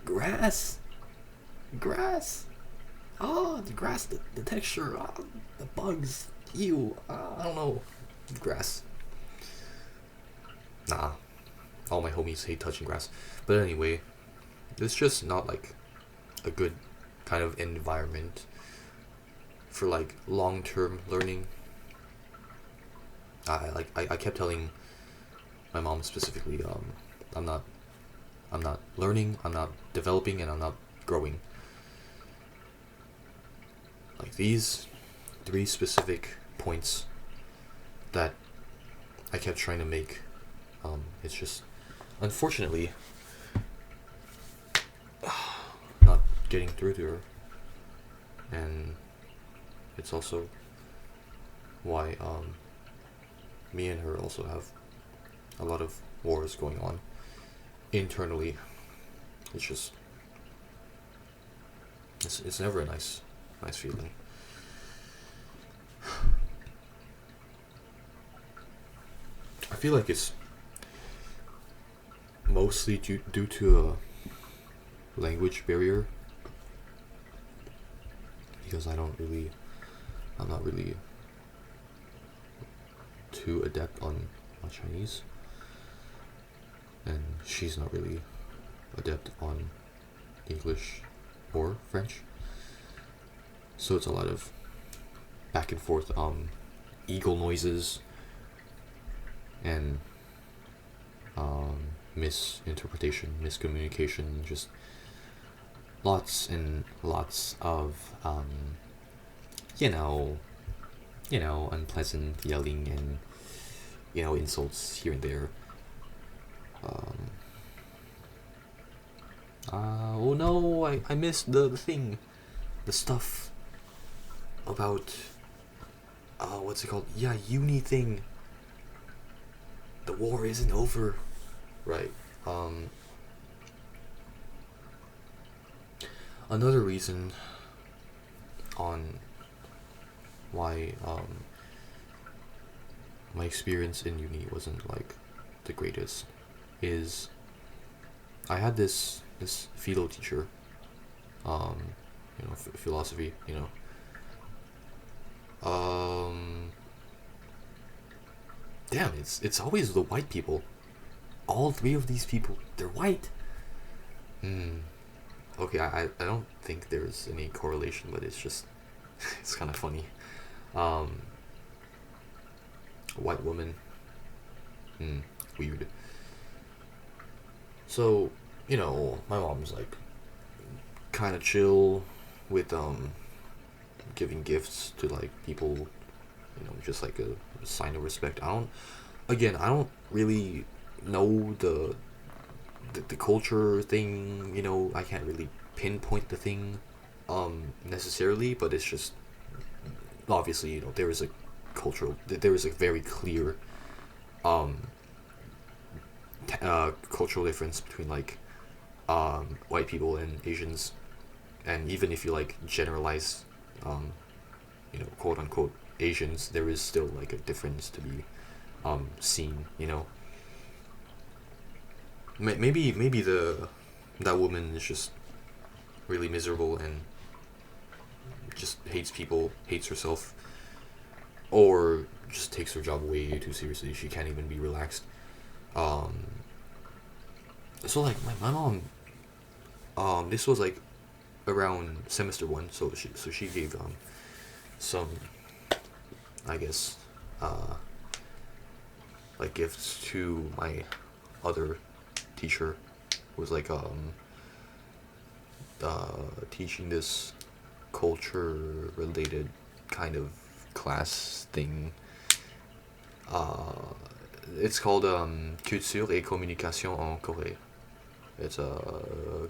Grass, grass. Oh, the grass, the texture, the bugs. Ew. I don't know. Grass. Nah. All my homies hate touching grass. But anyway, it's just not like a good kind of environment for like long term learning. I kept telling my mom specifically, I'm not I'm not learning, I'm not developing, and I'm not growing. Like these three specific points that I kept trying to make. It's just, unfortunately, not getting through to her, and it's also why me and her also have a lot of wars going on internally. It's just, it's never a nice feeling. I feel like it's mostly due to a language barrier, because I'm not really too adept on Chinese, and she's not really adept on English or French. So it's a lot of back and forth, eagle noises, and misinterpretation, miscommunication, just lots and lots of you know, unpleasant yelling and insults here and there. Um, oh no, I missed the thing, the stuff about what's it called? Yeah, uni thing. The war isn't over, right? Um, Another reason on why my experience in uni wasn't like the greatest is I had this philo teacher, um, philosophy, um, damn, it's always the white people. All three of these people, they're white. Hmm. Okay, I don't think there's any correlation, but it's just it's kind of funny. Um, white woman. Hmm. Weird. So, my mom's like kind of chill with giving gifts to like people, just like a sign of respect. I don't really know the culture thing. I can't really pinpoint the thing necessarily, but it's just obviously there is a very clear um cultural difference between like white people and Asians, and even if you like generalize um quote unquote Asians, there is still like a difference to be seen. Maybe the that woman is just really miserable and just hates people, hates herself, or just takes her job way too seriously. She can't even be relaxed. Um, so like my mom, this was like around semester one, so she gave some, I guess, uh like gifts to my other teacher, who was like teaching this culture related kind of class thing. Uh, it's called Culture et Communication en Corée. It's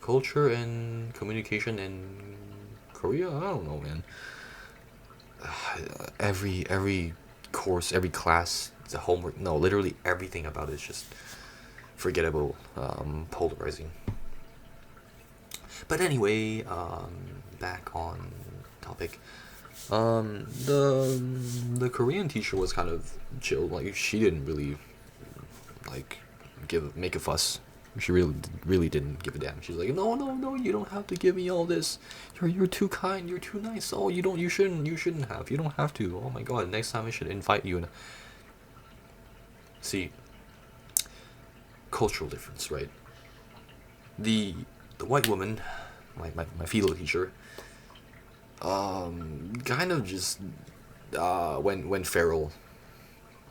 culture and communication in Korea. I don't know, man. Every course, every class, the homework. No, literally everything about it is just forgettable, polarizing. But anyway, back on topic. The Korean teacher was kind of chill. Like she didn't really like make a fuss. She really didn't give a damn. She's like, no, no, no, you don't have to give me all this. You're too kind. You're too nice. Oh, you shouldn't have. You don't have to. Oh my god, next time I should invite you. And see, cultural difference, right? The the white woman, my philo teacher, kind of just went feral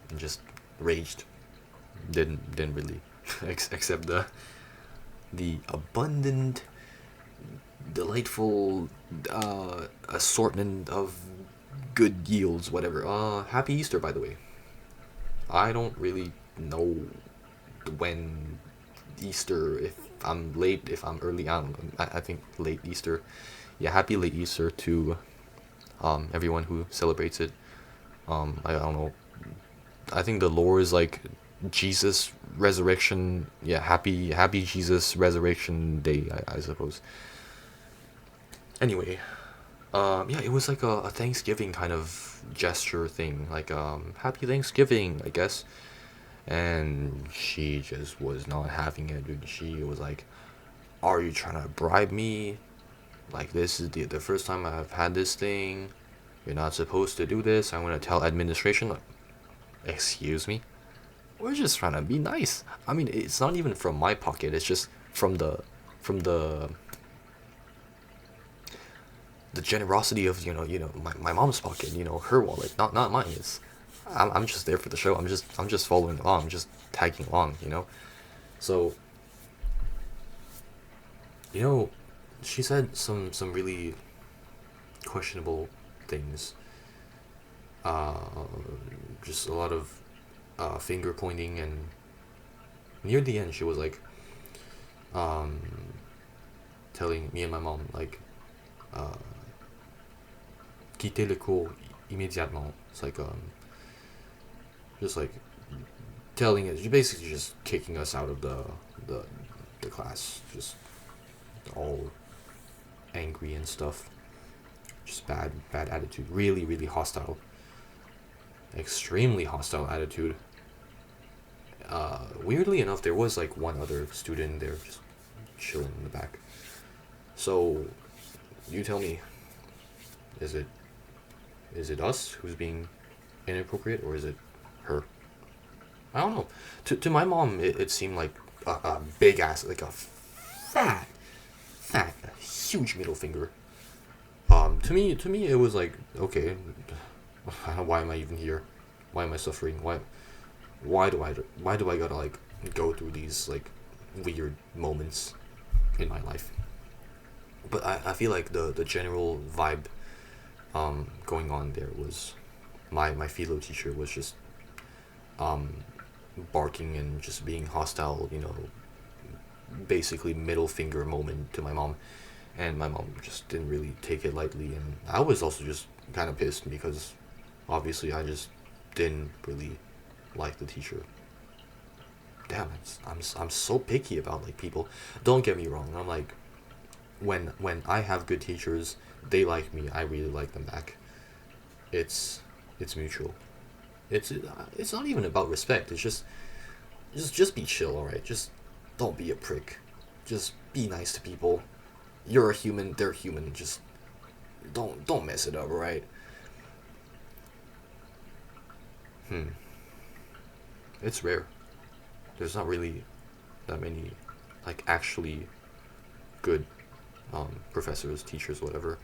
and just raged. Didn't really accept the abundant, delightful assortment of good yields, whatever. Happy Easter, by the way. I don't really know when Easter, if I'm late, if I'm early. I think late Easter. Yeah, happy late Easter to everyone who celebrates it. I don't know. I think the lore is like Jesus resurrection. Yeah, happy Jesus resurrection day. I suppose. Anyway, yeah, it was like a Thanksgiving kind of gesture thing, like Happy Thanksgiving, I guess. And she just was not having it, dude. She was like, "Are you trying to bribe me? Like this is the first time I've had this thing. You're not supposed to do this. I'm gonna tell administration." Like, excuse me. We're just trying to be nice. I mean, it's not even from my pocket. It's just from the generosity of my mom's pocket. Her wallet, not mine. I'm just there for the show. I'm just following along. I'm just tagging along. So you know, she said some really questionable things. Uh, just a lot of finger pointing, and near the end, she was like um, telling me and my mom like uh, quitter le cours immédiatement. It's like just like telling us, basically just kicking us out of the the class, just all angry and stuff. Just bad attitude. Really hostile. Extremely hostile attitude. Weirdly enough, there was like one other student there, just chilling in the back. So, you tell me, is it us who's being inappropriate, or is it her? I don't know. To my mom, it seemed like a big ass, like a fat, huge middle finger. To me, it was like, okay, why am I even here? Why am I suffering? Why do I gotta like go through these like weird moments in my life? But I feel like the general vibe going on there was my philo teacher was just um barking and just being hostile, basically middle finger moment to my mom, and my mom just didn't really take it lightly, and I was also just kind of pissed because obviously I just didn't really like the teacher. Damn, I'm so picky about like people. Don't get me wrong. I'm like, when I have good teachers, they like me. I really like them back. It's it's mutual. It's not even about respect. It's just be chill, all right. Just don't be a prick. Just be nice to people. You're a human. They're human. Just don't mess it up, all right? Hmm. It's rare. There's not really that many, like actually good professors, teachers, whatever.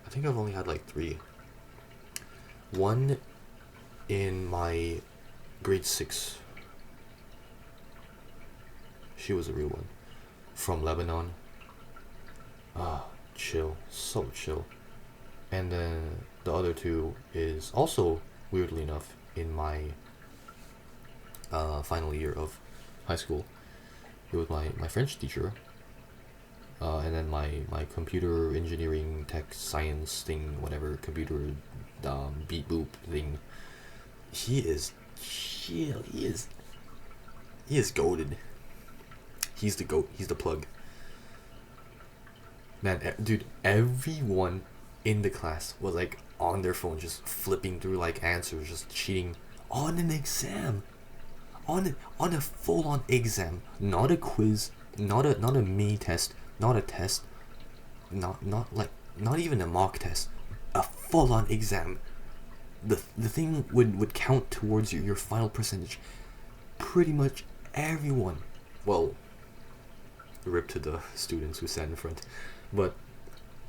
I think I've only had like three. One in my grade six. She was a real one. From Lebanon. Ah, chill. So chill. And then the other two is also, weirdly enough, in my final year of high school. It was my French teacher, and then my computer engineering tech science thing, whatever, computer beat boop thing. He is chill. He is goaded. He's the goat. He's the plug. Man, dude, everyone in the class was like on their phone, just flipping through like answers, just cheating on an exam, on a full on exam, not a quiz, not a mini test, not a test, not even a mock test, a full on exam. The thing would count towards your final percentage. Pretty much everyone, well, rip to the students who sat in front, but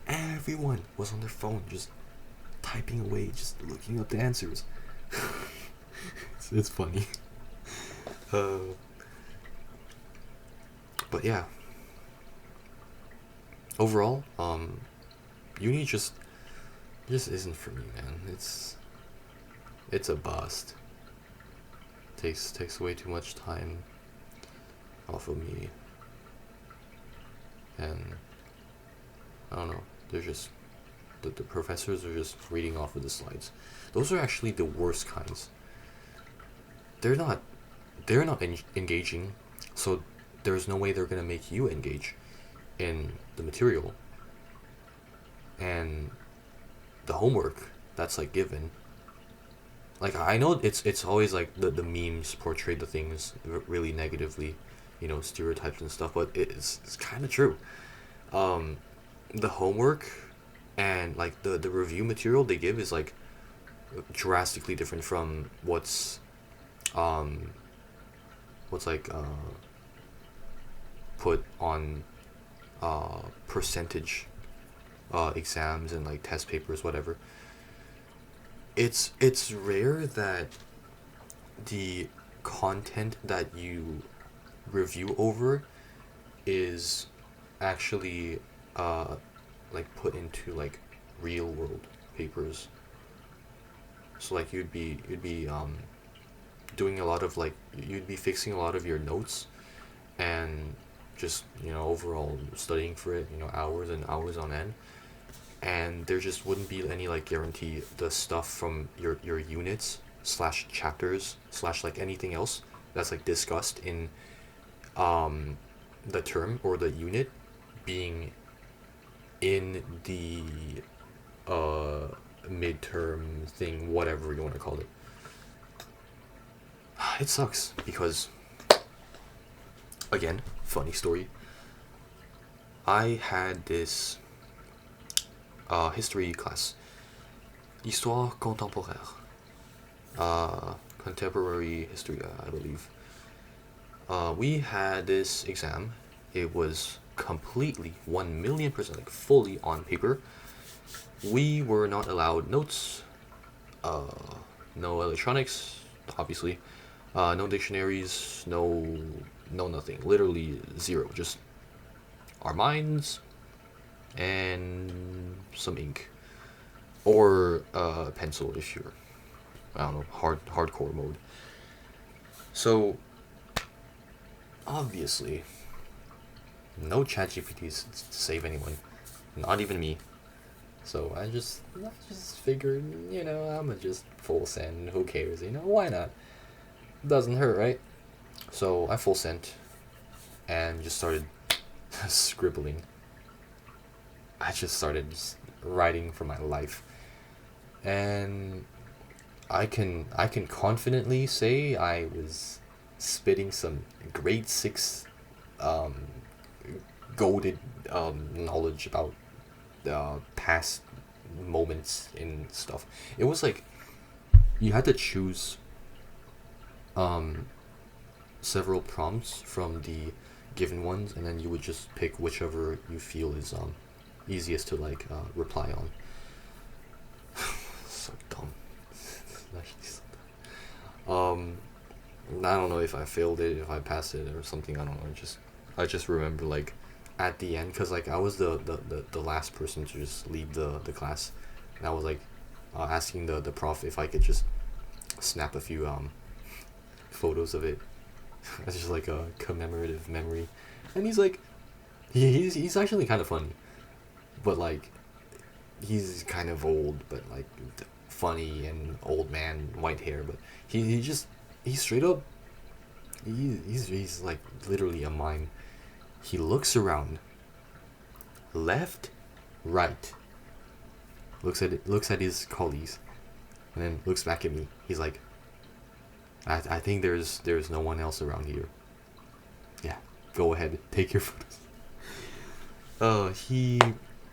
everyone was on their phone, just typing away, just looking up the answers. It's funny. Uh, but yeah, overall, uni just isn't for me, man. It's a bust. Takes way too much time off of me, and I don't know. They're just the professors are just reading off of the slides. Those are actually the worst kinds. They're not engaging, so there's no way they're gonna make you engage in the material, and the homework that's like given. Like, I know it's always like the memes portray the things really negatively, stereotypes and stuff, but it's kind of true. Um, the homework and like the review material they give is like drastically different from um what's like put on percentage exams and like test papers, whatever. It's rare that the content that you review over is actually uh like put into like real world papers. So like you'd be doing a lot of like you'd be fixing a lot of your notes and just overall studying for it, hours and hours on end, and there just wouldn't be any like guarantee the stuff from your units slash chapters slash like anything else that's like discussed in um the term or the unit being in the uh midterm thing, whatever you want to call it. It sucks because, again, funny story. I had this history class, histoire contemporaire, contemporary history, I believe. We had this exam. It was completely 1,000,000%, like fully on paper. We were not allowed notes, no electronics, obviously, no dictionaries, no nothing. Literally zero. Just our minds and some ink or pencil if you're, I don't know, hardcore mode. So obviously, no ChatGPTs to save anyone, not even me. So I just figured, I'ma just full send. Who cares? Why not? Doesn't hurt, right? So I full sent and just started scribbling. I just started just writing for my life, and I can confidently say I was spitting some grade six, um, goaded knowledge about past moments in stuff. It was like you had to choose um, several prompts from the given ones, and then you would just pick whichever you feel is easiest to like reply on. So dumb. Actually so dumb. I don't know if I failed it, if I passed it, or something. I don't know. I just remember like at the end, because like I was the last person to just leave the class, and I was like asking the prof if I could just snap a few photos of it. It's just like a commemorative memory, and he's like, he's actually kind of funny, but like he's kind of old, but like funny and old man, white hair, but he straight up, he's like literally a mime. He looks around, left, right, looks at his colleagues, and then looks back at me. He's like, I think there's no one else around here. Yeah, go ahead, take your photos. He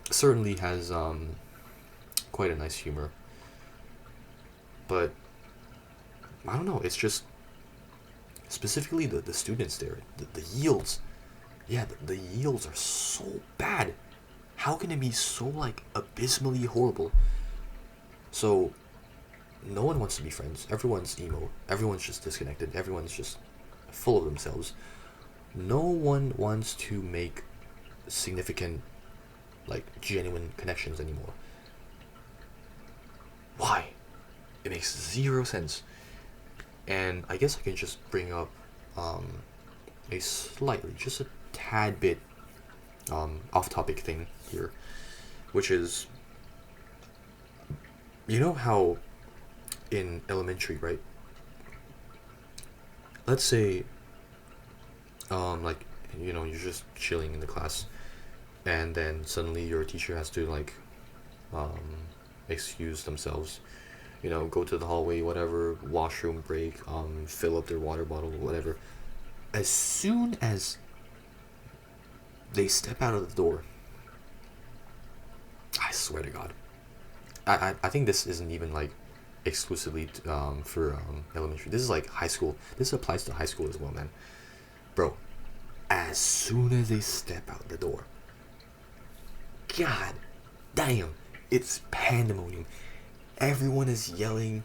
certainly has quite a nice humor, but I don't know. It's just specifically the students there, the yields. Yeah, the yields are so bad. How can it be so like abysmally horrible? So no one wants to be friends. Everyone's emo. Everyone's just disconnected. Everyone's just full of themselves. No one wants to make significant, like genuine connections anymore. Why? It makes zero sense. And I guess I can just bring up a slightly, just a tad bit off-topic thing here, which is, you know how in elementary, right? Let's say, like, you're just chilling in the class, and then suddenly your teacher has to like, um, excuse themselves, go to the hallway, whatever, washroom break, fill up their water bottle, whatever. As soon as they step out of the door, I swear to God, I think this isn't even like exclusively for elementary. This is like high school. This applies to high school as well, man. Bro, as soon as they step out the door, God damn, it's pandemonium. Everyone is yelling.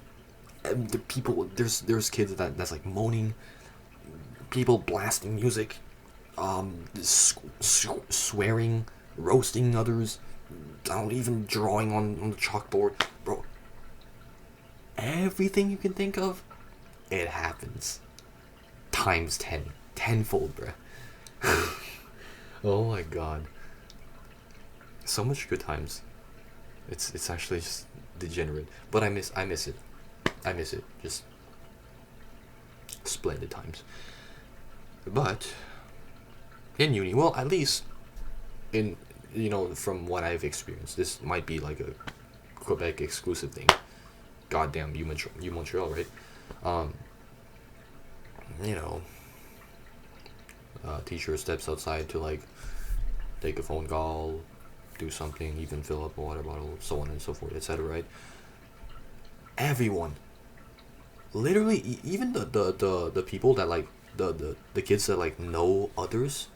The people, there's kids that's like moaning. People blasting music, swearing, roasting others, not even drawing on the chalkboard, bro. Everything you can think of, it happens. Times 10. Tenfold, bruh. Oh my god. So much good times. It's actually just degenerate. But I miss it. I miss it. Just splendid times. But in uni, well, at least in, from what I've experienced, this might be like a Quebec exclusive thing. Goddamn, you Montreal, right? Um, you know, teacher steps outside to like take a phone call, do something, even fill up a water bottle, so on and so forth, etc. Right? Everyone, literally, even the people that like the kids that like know others,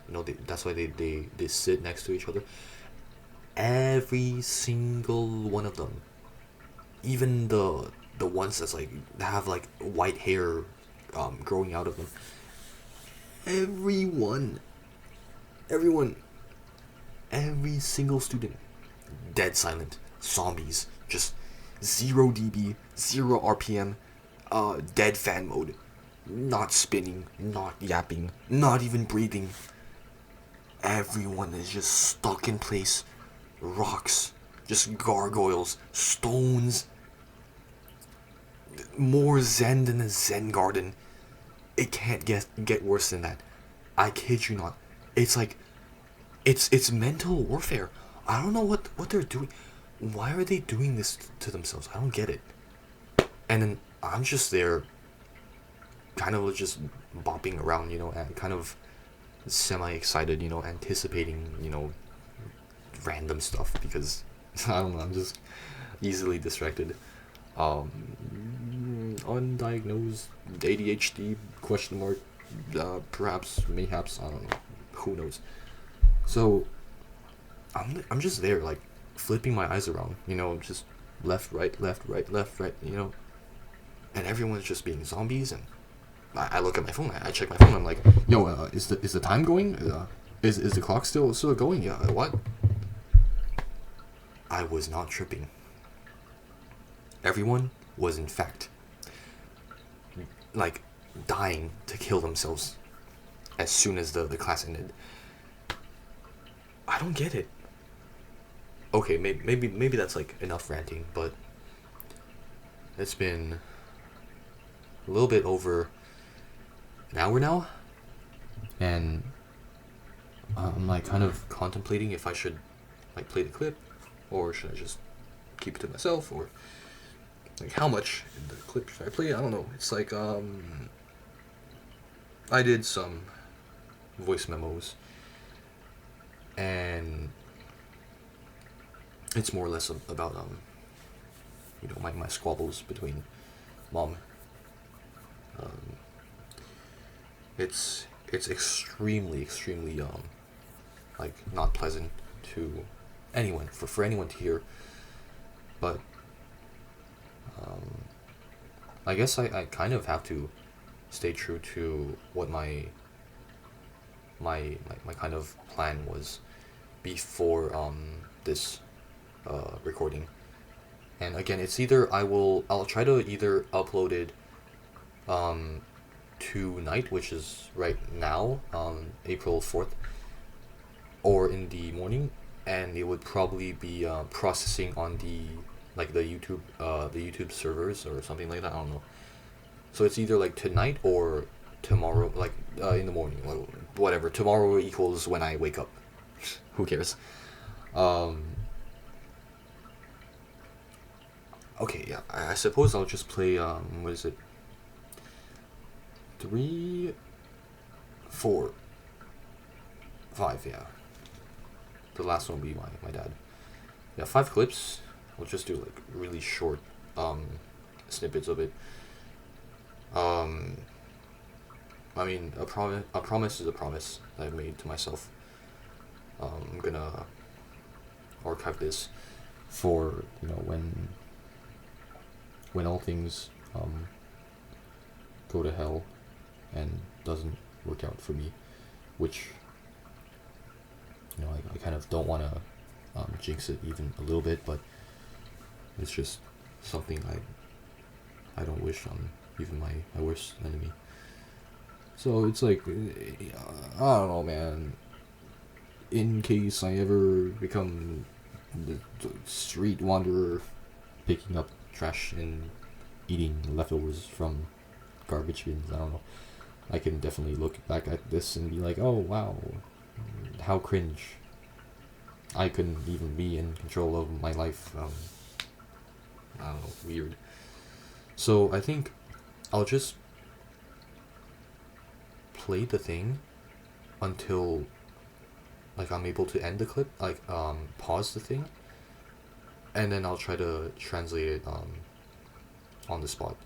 that's why they sit next to each other. Every single one of them, even the ones that's like have like white hair, growing out of them. Everyone, everyone, every single student, dead silent, zombies, just 0 dB, 0 RPM, dead fan mode, not spinning, not yapping, not even breathing. Everyone is just stuck in place. Rocks, just gargoyles, stones. More zen than a zen garden. It can't get worse than that. I kid you not. It's like it's mental warfare. I don't know what they're doing. Why are they doing this to themselves? I don't get it. And then I'm just there, kind of just bopping around, and kind of semi excited, anticipating, random stuff because I don't know. I'm just easily distracted. Undiagnosed ADHD question mark, perhaps, mayhaps, I don't know, who knows. So I'm just there like flipping my eyes around, just left, right, left, right, left, right, and everyone's just being zombies. And I look at my phone. I check my phone. I'm like, yo, is the time going? Is the clock still going? Yeah. What? I was not tripping. Everyone was in fact like dying to kill themselves as soon as the class ended. I don't get it. Okay, maybe that's like enough ranting, but it's been a little bit over an hour now, and I'm like kind of contemplating if I should like play the clip, or should I just keep it to myself, or like how much in the clip should I play? I don't know. It's like I did some voice memos, and it's more or less about my squabbles between mom. Um, it's extremely like not pleasant to anyone, for anyone to hear, but I guess I kind of have to stay true to what my kind of plan was before this recording. And again, it's either I'll try to either upload it tonight, which is right now, April 4th, or in the morning, and it would probably be processing on the YouTube servers or something like that. I don't know. So it's either like tonight or tomorrow, like in the morning, whatever. Tomorrow equals when I wake up. Who cares? Okay, yeah. I suppose I'll just play. What is it? 3, 4, 5. Yeah. The last one will be my dad. Yeah, 5 clips. We'll just do like really short snippets of it. I mean, a promise is a promise that I've made to myself. I'm gonna archive this for when all things go to hell and doesn't work out for me, which I kind of don't want to jinx it even a little bit, but it's just something I don't wish on even my worst enemy. So it's like, I don't know, man. In case I ever become the street wanderer, picking up trash and eating leftovers from garbage bins, I don't know, I can definitely look back at this and be like, oh wow, how cringe. I couldn't even be in control of my life. I don't know, weird. So I think I'll just play the thing until like I'm able to end the clip, like pause the thing, and then I'll try to translate it on the spot.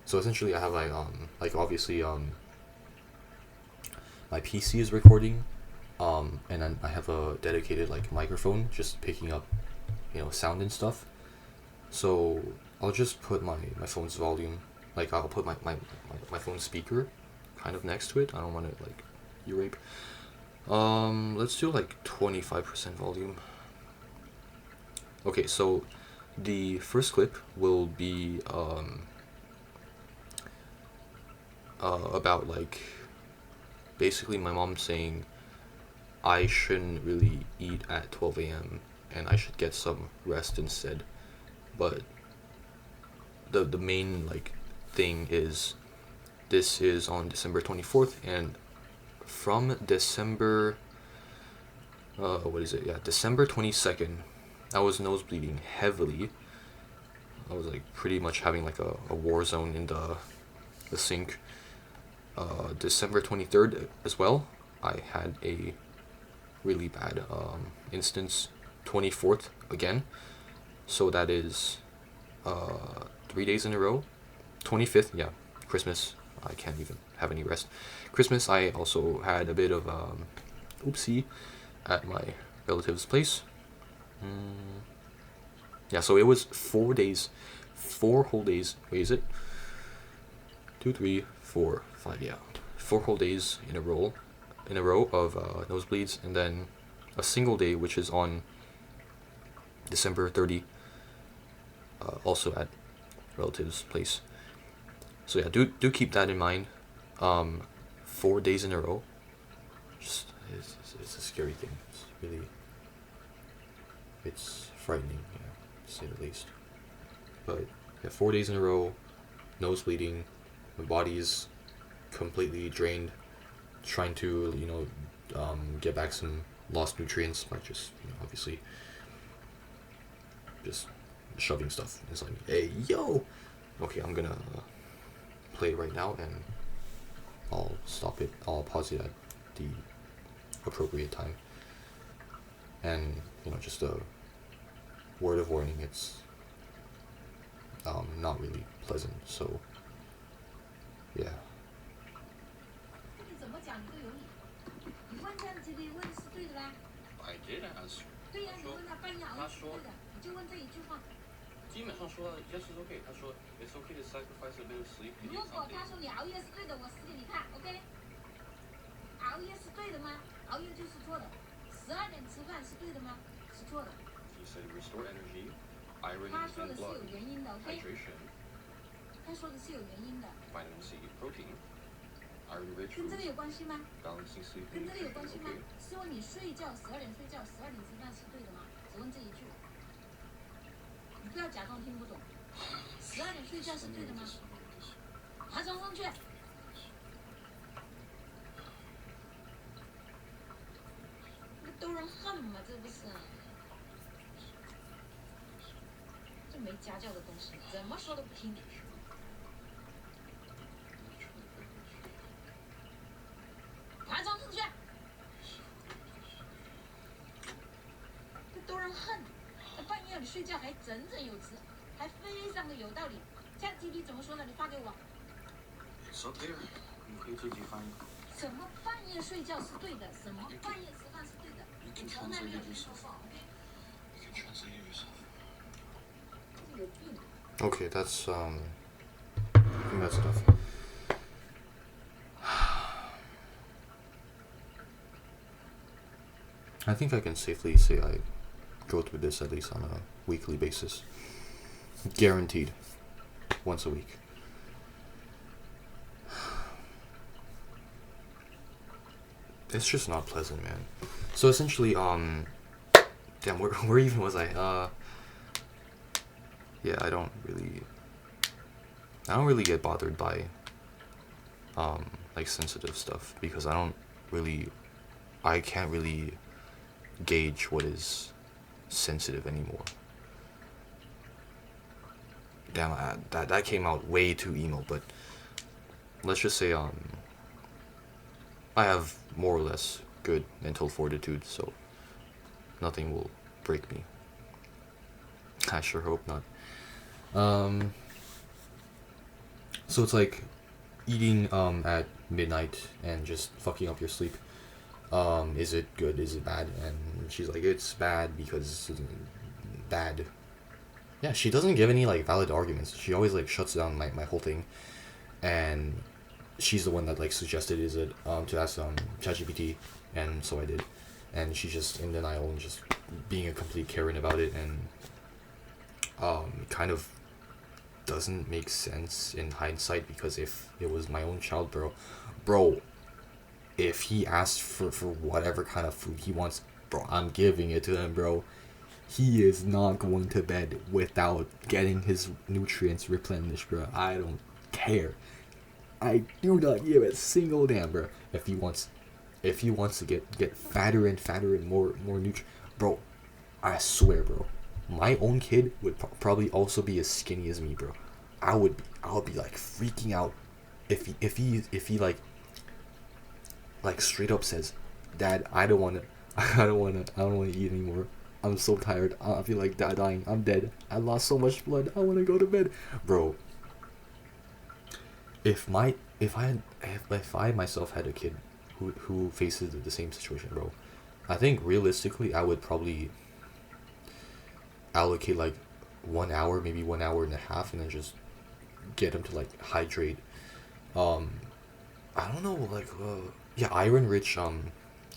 So essentially, I have like obviously my PC is recording, and then I have a dedicated like microphone just picking up, sound and stuff. So I'll just put my phone's volume, like I'll put my phone speaker kind of next to it. I don't want to like rape. Let's do like 25% volume. Okay, so the first clip will be about like basically my mom saying I shouldn't really eat at 12 a.m. and I should get some rest instead. But the main like thing is this is on December 24th, and from December December 22nd, I was nosebleeding heavily. I was like pretty much having like a war zone in the sink. December 23rd as well, I had a really bad instance. 24th again, so that is 3 days in a row. 25th, yeah, Christmas, I can't even have any rest. Christmas, I also had a bit of oopsie at my relative's place. Yeah, so it was 4 days, 4 whole days. Wait, is it 2, 3, 4, 5? Yeah, 4 whole days in a row of nosebleeds, and then a single day, which is on December 30, also at relative's place. So yeah, do keep that in mind. 4 days in a row, just it's a scary thing. It's frightening, to say the least. But yeah, 4 days in a row, nose bleeding, my body's completely drained, trying to get back some lost nutrients by just obviously just shoving stuff inside me. Hey yo! Okay, I'm gonna play it right now, and I'll stop it. I'll pause it at the appropriate time. And just a word of warning, it's not really pleasant. So yeah. 你怎么讲你都有理，你问这样子的问是对的啦。I did ask. 对呀，你问他半夜熬夜是对的，你就问这一句话。基本上说 yes is okay. 他说 it's okay to sacrifice a bit of sleep. 如果他说你熬夜是对的，我死给你看 ，OK？ 熬夜是对的吗？熬夜就是错的。12点吃饭是对的吗？是错的。He said restore energy, iron 他说 and 的是有 blood, 原因的 ，OK？ hydration, 他说的是有原因的， vitamin C, protein, iron-rich 跟这个 foods, 有关系吗？ balancing sleep 跟 and 这个有 nutrition. 关系吗 Okay.？是问你睡觉12点睡觉，12点吃饭是对的吗？只问这一句，你不要假装听不懂。12点睡觉是对的吗？爬床上去。那逗人恨嘛，这不是？这没家教的东西，怎么说都不听。爬床上去。这逗人恨，半夜里睡觉还振振有词，还非常的有道理。ChatGPT 怎么说的？你发给我。 It's up there. 你可以自己翻译。什么半夜睡觉是对的？什么半夜吃饭是对的？ You 你 can 从来没 translate 有 it 听说 yourself. 过 ，OK？ You can translate it yourself. 有病。 Okay, that's I think that's enough. I think I can safely say I go through this at least on a weekly basis. Guaranteed. Once a week. It's just not pleasant, man. So essentially, damn, where even was I? Yeah, I don't really get bothered by like sensitive stuff, because I can't really gauge what is sensitive anymore. Damn, that came out way too emo, but let's just say I have more or less good mental fortitude, so nothing will break me. I sure hope not. So it's like eating at midnight and just fucking up your sleep. Is it good? Is it bad? And she's like, it's bad because it's bad. Yeah, she doesn't give any like valid arguments. She always like shuts down my whole thing, and she's the one that like suggested is it to ask ChatGPT, and so I did, and she's just in denial and just being a complete Karen about it, and kind of doesn't make sense in hindsight, because if it was my own child, bro, if he asked for whatever kind of food he wants, bro, I'm giving it to him, bro. He is not going to bed without getting his nutrients replenished, bro. I don't care. I do not give a single damn, bro. If he wants to get fatter and fatter and more bro, I swear, bro, my own kid would probably also be as skinny as me, bro. I would be like freaking out if he like straight up says, Dad, I don't wanna eat anymore. I'm so tired. I feel like dying. I'm dead. I lost so much blood. I wanna go to bed, bro. If I myself had a kid who faces the same situation, bro, I think realistically I would probably allocate like 1 hour, maybe 1.5 hours, and then just get him to like hydrate. I don't know, like yeah, iron rich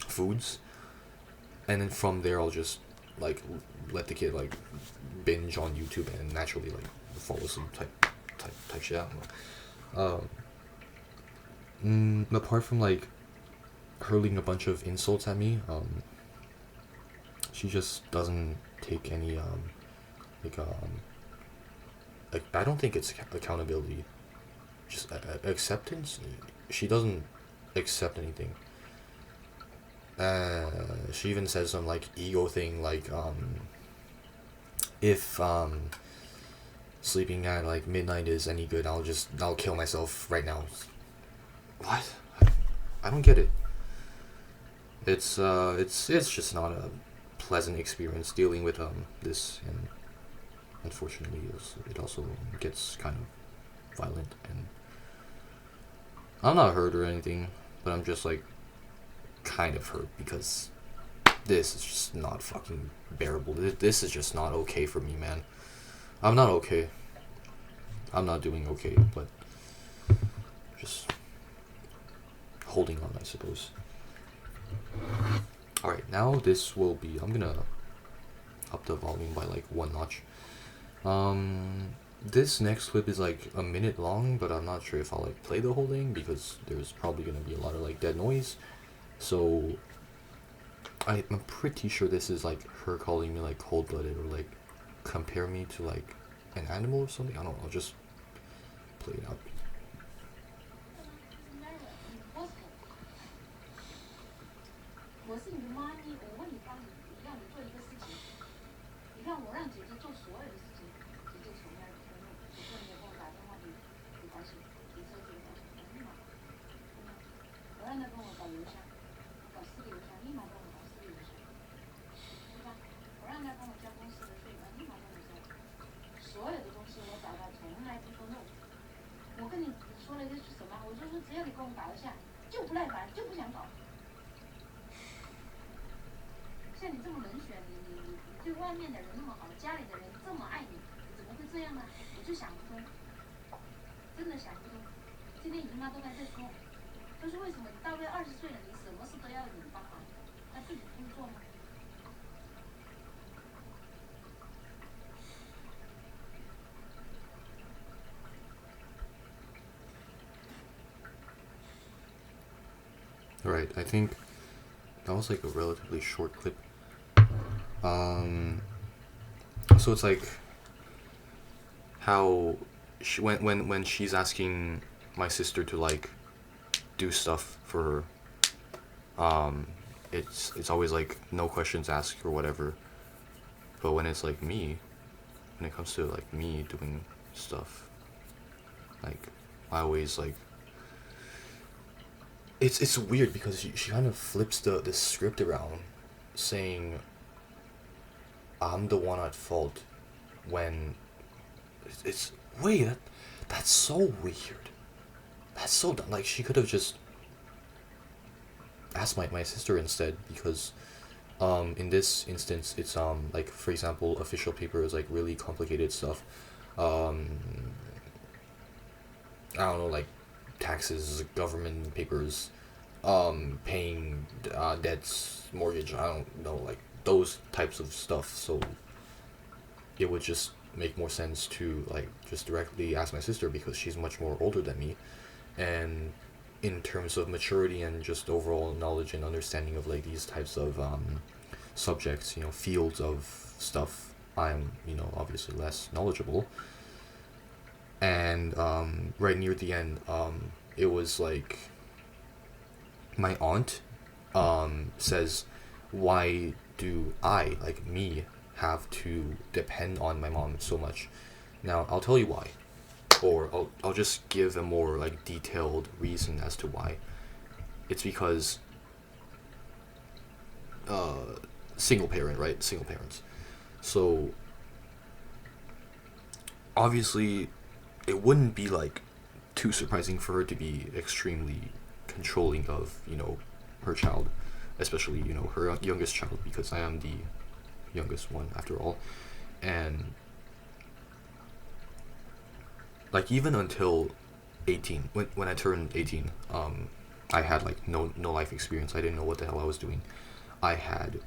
foods, and then from there I'll just like let the kid like binge on YouTube and naturally like fall asleep type shit. I don't know. Apart from like hurling a bunch of insults at me, she just doesn't take any like I don't think it's accountability, just acceptance. She doesn't accept anything. She even says some like ego thing, like if sleeping at like midnight is any good, I'll kill myself right now. What? I don't get it. It's just not a pleasant experience dealing with this, and unfortunately it also gets kind of violent, and I'm not hurt or anything, but I'm just like kind of hurt because this is just not fucking bearable. This is just not okay for me, man. I'm not okay. I'm not doing okay, but just holding on, I suppose. Alright, now this will be, I'm gonna up the volume by like 1 notch. This next clip is like a minute long, but I'm not sure if I'll like play the whole thing because there's probably gonna be a lot of like dead noise. So I'm pretty sure this is like her calling me like cold-blooded, or like compare me to like an animal or something. I don't know, I'll just play it out. 我是你的妈咪，我问你帮你让你做一个事情，你让我让姐姐做所有的事情，姐姐从来不弄，姐姐没给我打电话，你高兴，你说这个高兴，立马，我让他跟我搞邮箱，搞私立邮箱，立马帮我搞私立邮箱，对吧？我让他帮我交公司的税，立马帮我交，所有的东西我找他从来不说 no。我跟你说了一个是什么？我就说只要你跟我搞一下，就不耐烦，就不想搞。 像你这么冷血，你对外面的人那么好，家里的人这么爱你，你怎么会这样呢？我就想不通，真的想不通。今天姨妈都还在说，都是为什么你大卫20岁了，你什么事都要你帮忙，他自己不会做吗？ Alright, I think that was like a relatively short clip. So it's like how when she's asking my sister to like do stuff for her, it's always like no questions asked or whatever. But when it's like me, when it comes to like me doing stuff, like I always like it's weird because she kind of flips the script around, saying I'm the one at fault, when it's wait, that's so weird. That's so dumb. Like, she could have just asked my sister instead, because in this instance it's like, for example, official paper is like really complicated stuff. um I don't know, like taxes, government papers, paying debts, mortgage, I don't know, like those types of stuff. So it would just make more sense to like just directly ask my sister, because she's much more older than me, and in terms of maturity and just overall knowledge and understanding of like these types of subjects, fields of stuff, I'm, obviously less knowledgeable. And right near the end, it was like my aunt says, why do I, like me, have to depend on my mom so much? Now, I'll tell you why. Or I'll just give a more like detailed reason as to why. It's because single parent, right? Single parents. So obviously it wouldn't be like too surprising for her to be extremely controlling of, her child, especially, her youngest child, because I am the youngest one after all. And like, even until 18, when I turned 18, I had like no life experience. I didn't know what the hell I was doing. I had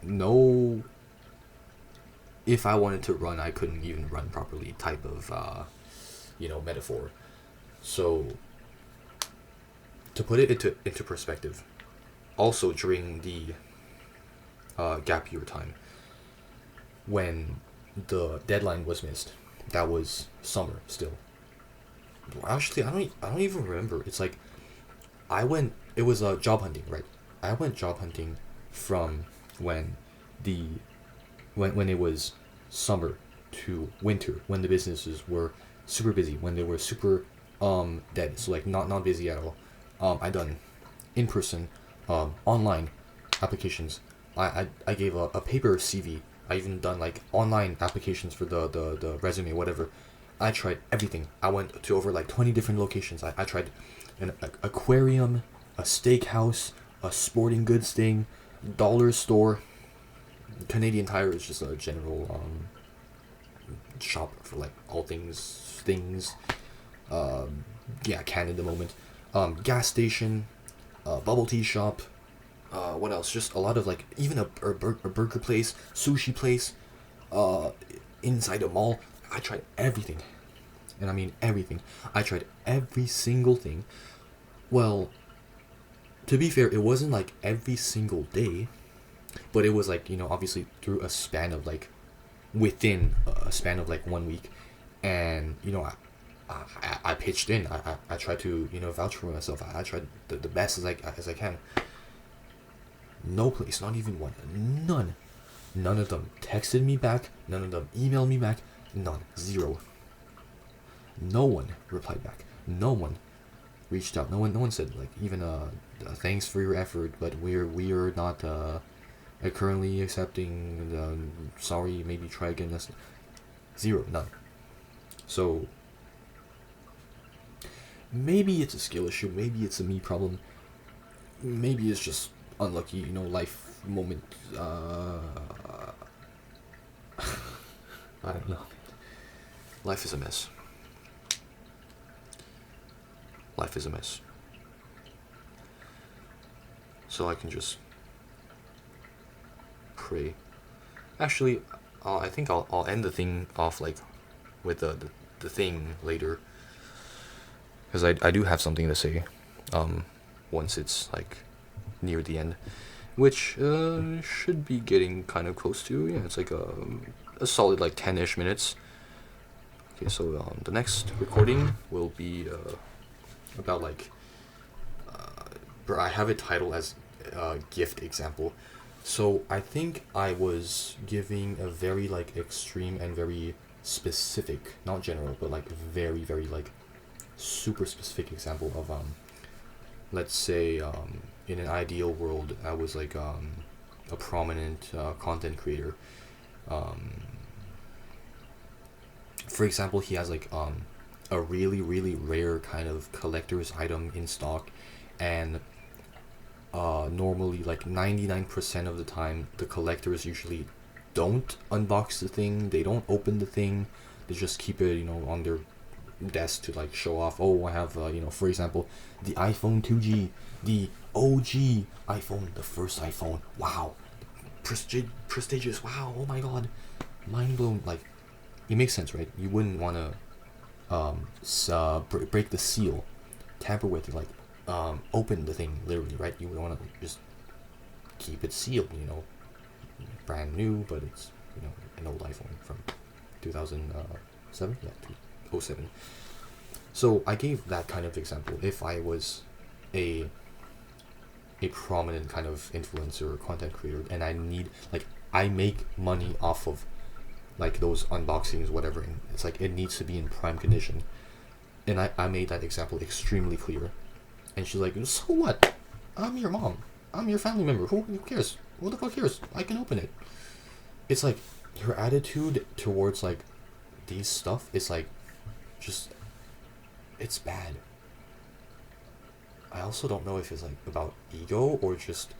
no, if I wanted to run, I couldn't even run properly type of metaphor. So to put it into perspective, also during the gap year time, when the deadline was missed, that was summer still. Actually, I don't even remember. It's like it was job hunting, right? I went job hunting from when when it was summer to winter, when the businesses were super busy, when they were super dead, so like not busy at all. I done in person, online applications. I gave a paper CV. I even done like online applications for the resume, whatever. I tried everything. I went to over like 20 different locations. I tried an aquarium, a steakhouse, a sporting goods thing, dollar store. Canadian Tire is just a general shop for like all things. Canada moment. Gas station, bubble tea shop. What else? Just a lot of like, even a burger place, sushi place, inside a mall. I tried everything. And I mean everything. I tried every single thing. Well, to be fair, it wasn't like every single day, but it was like, obviously through a span of like, within a span of like 1 week. And, I pitched in. I tried to, vouch for myself. I tried the best as I can. No place, not even one. None of them texted me back. None of them emailed me back. None. Zero. No one replied back. No one reached out. No one said like even thanks for your effort, but we're not currently accepting. Sorry, maybe try again. That's zero. None. So maybe it's a skill issue. Maybe it's a me problem. Maybe it's just unlucky, life moment. I don't know. Life is a mess. Life is a mess. So I can just pray. Actually, I think I'll end the thing off like with the thing later, because I do have something to say once it's like near the end, which should be getting kind of close to. Yeah, it's like a solid like 10-ish minutes. Okay, so the next recording will be about like I have it titled as gift example. So I think I was giving a very like extreme and very specific, not general, but like very very like super specific example of let's say in an ideal world, I was like a prominent content creator. Um, for example, he has like a really really rare kind of collector's item in stock, and normally like 99% of the time the collectors usually don't unbox the thing, they don't open the thing, they just keep it, on their desk to like show off. Oh, I have for example, the iPhone 2G, the OG iPhone, the first iPhone. Wow, prestigious. Wow, oh my god, mind blown. Like, it makes sense, right? You wouldn't want to break the seal, tamper with it, like open the thing literally, right? You would want to just keep it sealed, brand new, but it's an old iPhone from 2007, yeah, 2007. So I gave that kind of example. If I was a prominent kind of influencer or content creator, and I make money off of like those unboxings, whatever, and it's like it needs to be in prime condition. And I made that example extremely clear. And she's like, so what? I'm your mom. I'm your family member. Who cares? Who the fuck cares? I can open it. It's like her attitude towards like these stuff is like just, it's bad. I also don't know if it's like about ego or just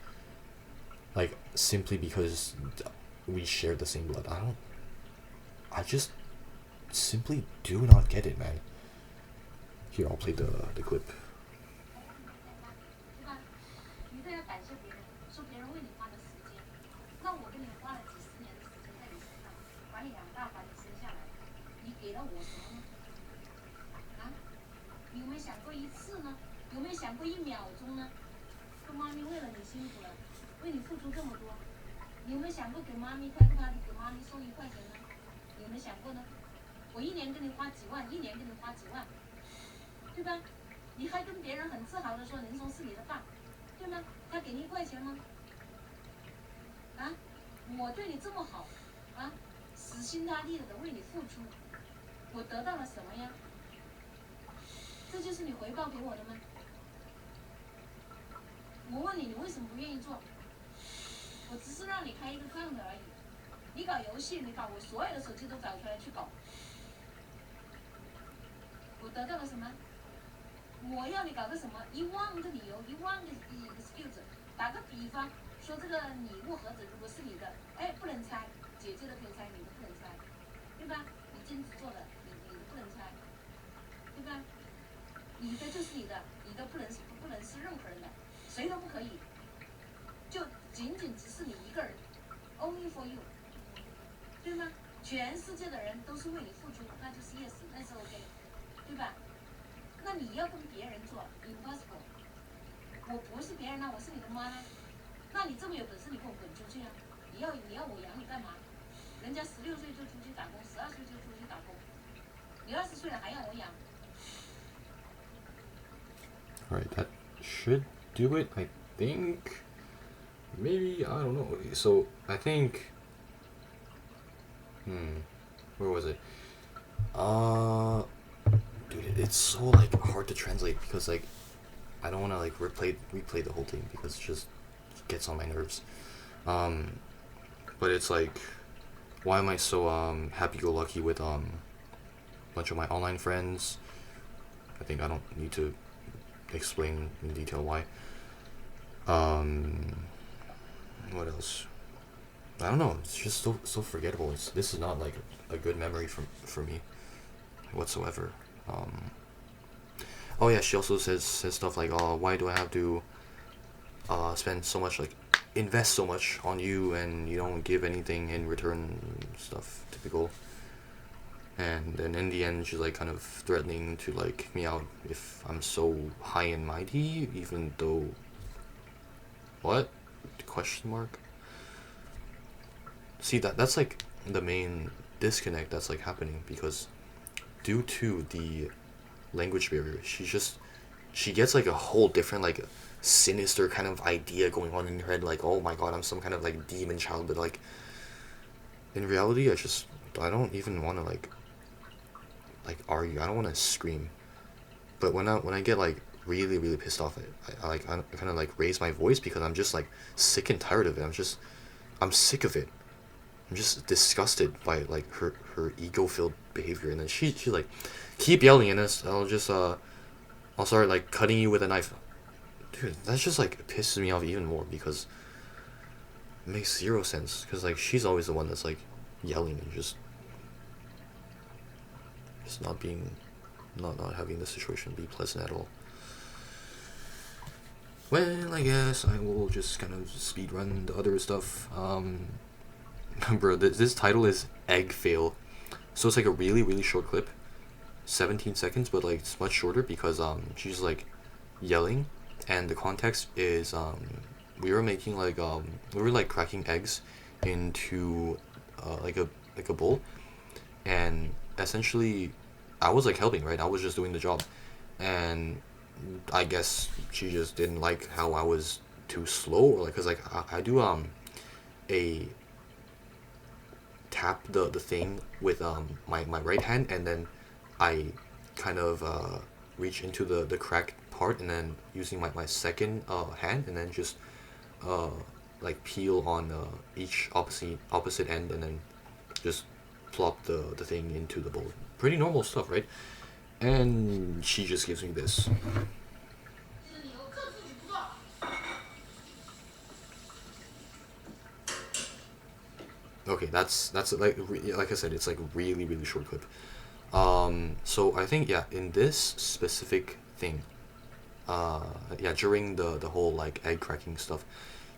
like simply because we share the same blood. I just simply do not get it, man. Here, I'll play the clip. 对吧？你都要感谢别人，说别人为你花的时间。那我跟你花了几十年的时间在你身上，把你养大，把你生下来，你给了我什么呢？啊？你有没有想过一次呢？有没有想过1秒钟呢？说妈咪为了你辛苦了，为你付出这么多，你有没有想过给妈咪开个 party，给妈咪送1块钱呢？有没有想过呢？我1年给你花几万，1年给你花几万，对吧？你还跟别人很自豪的说人松是你的爸，对吗？他给你1块钱吗？啊，我对你这么好，啊，死心塌地的为你付出，我得到了什么呀？这就是你回报给我的吗？我问你，你为什么不愿意做？我只是让你开一个账的而已。你搞游戏，你把我所有的手机都找出来去搞，我得到了什么？我要你搞个什么？1万个理由，1万个excuse。打个比方，说这个礼物盒子如果是你的，哎，不能拆，姐姐的可以拆，你的不能拆，对吧？你金子做的，你的不能拆，对吧？你的就是你的，你的不能是任何人的，谁都不可以，就仅只是你一个人 ，only for you， 对吗？全世界的人都是为你付出，那就是 yes， 那是 OK， 对吧？那你要跟别人做 impossible， 我不是别人啊，我是你的妈呢。那你这么有本事，你给我滚出去啊！你要我养你干嘛？人家16岁就出去打工，12岁就出去打工，你20岁了还要我养？ Alright, that should do it, I think. Maybe, I don't know. So, I think... Where was it? Dude, it's so, like, hard to translate because, like, I don't want to, like, replay the whole thing because it just gets on my nerves. But it's like, why am I so, happy-go-lucky with, a bunch of my online friends? I think I don't need to explain in detail why. What else? I don't know. It's just so forgettable. This is not like a good memory for me whatsoever. Oh yeah, she also says stuff like, "Oh, why do I have to spend so much, like invest so much on you and you don't give anything in return?" Stuff typical. And then in the end, she's like kind of threatening to like kick me out if I'm so high and mighty, even though. What? Question mark? See, that's like the main disconnect that's like happening because due to the language barrier, she gets like a whole different like sinister kind of idea going on in her head, like, oh my god, I'm some kind of like demon child, but like in reality I don't even want to like argue. I don't want to scream. But when I get like really really pissed off at it. I kind of like raise my voice because I'm just like sick and tired of it. I'm sick of it. I'm just disgusted by like her ego filled behavior, and then she like keep yelling, and this I'll start like cutting you with a knife. Dude, that's just like pisses me off even more because it makes zero sense. Because like she's always the one that's like yelling and just not being, not having the situation be pleasant at all. Well, I guess I will just kind of speed run the other stuff. Bro, this title is Egg Fail, so it's like a really really short clip, 17 seconds, but like it's much shorter because she's like yelling, and the context is we were making like we were like cracking eggs into like a bowl, and essentially I was like helping, right? I was just doing the job, and I guess she just didn't like how I was too slow, or like, cause like I do a tap the thing with my right hand, and then I kind of reach into the cracked part, and then using my second hand, and then just like peel on each opposite end, and then just plop the thing into the bowl. Pretty normal stuff, right? And she just gives me this. Okay, that's like I said, it's like really really short clip. So I think, yeah, in this specific thing, yeah, during the whole like egg cracking stuff,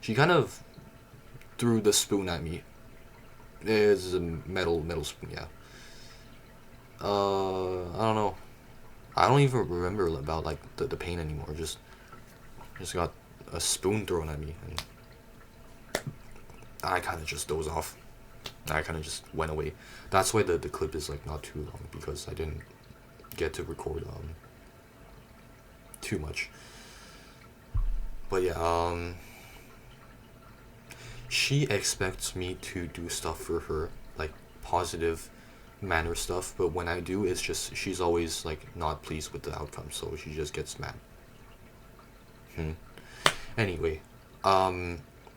she kind of threw the spoon at me. It's a metal spoon, yeah. I don't know. I don't even remember about like the pain anymore. Just got a spoon thrown at me, and I kind of just dozed off. I kind of just went away. That's why the clip is like not too long, because I didn't get to record too much. But yeah, she expects me to do stuff for her, like positive manner stuff, but when I do, it's just she's always like not pleased with the outcome, so she just gets mad. Anyway,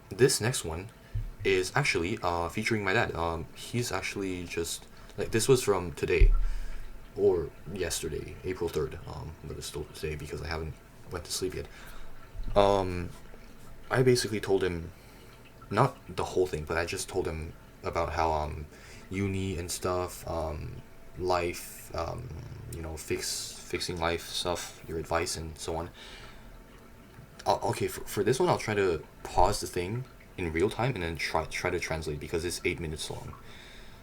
this next one is actually featuring my dad. He's actually just like, this was from today or yesterday, April 3rd. But it's still today because I haven't went to sleep yet. I basically told him, not the whole thing, but I just told him about how uni and stuff, life, you know, fixing life stuff, your advice and so on. Okay, for this one, I'll try to pause the thing in real time and then try to translate, because it's 8 minutes long.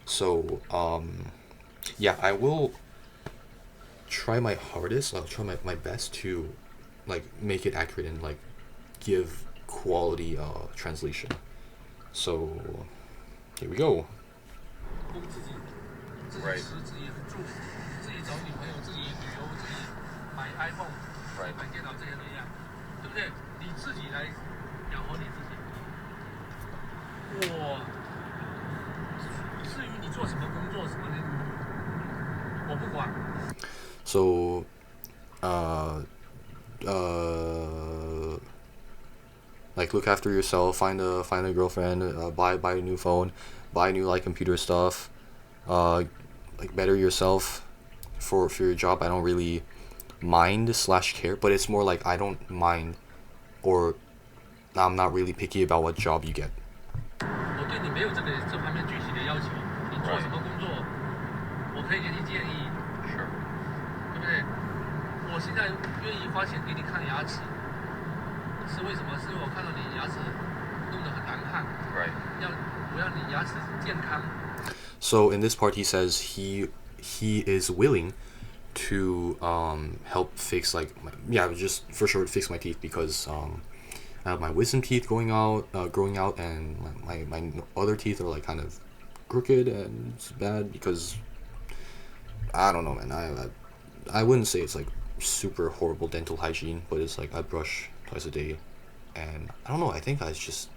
So yeah, I will try my hardest. I'll try my best to like make it accurate and like give quality translation. So here we go. 供自己，自己 Right. 吃，自己住，自己找女朋友，自己旅游，自己买 iPhone， Right. 买电脑，这些怎样？对不对？你自己来养活你自己。我至于你做什么工作什么的，我不管。 So like, look after yourself, find a girlfriend, buy a new phone, buy new like computer stuff, like better yourself for your job. I don't really mind / care, but it's more like I don't mind, or I'm not really picky about what job you get. 我对你没有这方面具体的要求，你做什么工作，我可以给你建议， Sure. 对不对？我现在愿意花钱给你看牙齿，是为什么？是因为我看到你牙齿弄得很难看， Right. 我要你牙齿健康。 So in this part, he says he is willing to help fix like just for sure fix my teeth, because I have my wisdom teeth growing out, and my other teeth are like kind of crooked, and it's bad because I don't know, man. I wouldn't say it's like super horrible dental hygiene, but it's like I brush twice a day, and I don't know. I think I just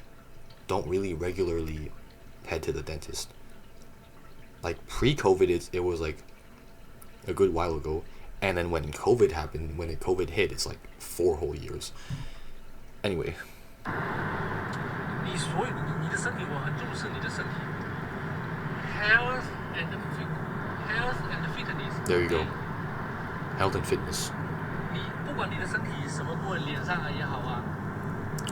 don't really regularly head to the dentist. Like pre-COVID, it was like a good while ago, And then when COVID happened, when COVID hit, it's like 4 whole years. Anyway. 你所有你的身体，我很重视你的身体。Health and fitness. There you go. Health and fitness. 你不管你的身体什么部位，脸上也好啊，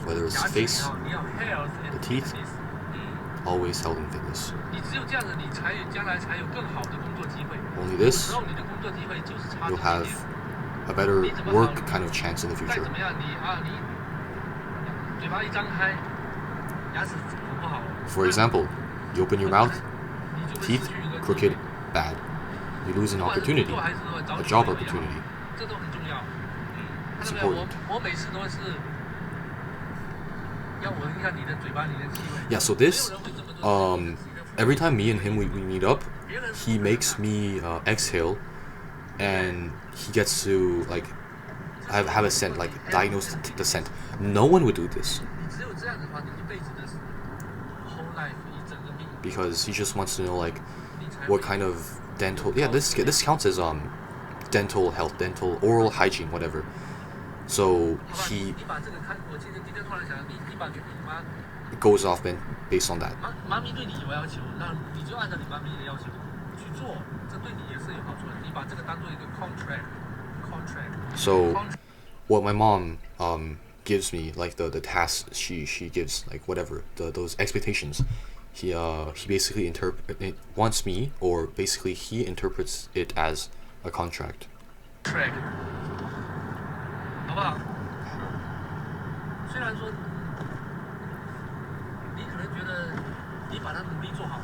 Whether it's 牙 the 齿也 face, 好，你要 health and the teeth. fitness。always health and fitness. 你只有这样子，你才将来才有更好的工作机会。 Only 有 this, 时候你的工作机会就是差这 you'll 一 have 点。 a better work kind of chance in the 再 future. 怎么样，你嘴巴一张开，牙齿不好。 For example, you open your mouth, 你就会 teeth 失去一个机 crooked, 会 bad. You lose an 不管是 opportunity, 工作还是说找 a 女 job 朋友也好 opportunity. 这都很重要。看 It's 到没有？ important. 我每次都是要闻一下你的嘴巴里的气味。 Yeah, so this, every time me and him we meet up, he makes me exhale, and he gets to like have a scent, like diagnose the scent. No one would do this 你只有这样的话，你一辈子的 whole life 一整个命， because he just wants to know like 你才 what kind of dental. Yeah, this counts as dental health, dental oral hygiene, whatever. So 好吧， he 你把这个看，我今天突然想，你把你妈 goes off based on that. 妈咪对你有要求，那你就按照你妈咪的要求去做，这对你也是有好处的。你把这个当做一个 contract。 So what my mom gives me, like the tasks she gives, like whatever those expectations, he basically wants me, or basically he interprets it as a contract. track， 好不好？虽然说你可能觉得你把它努力做好，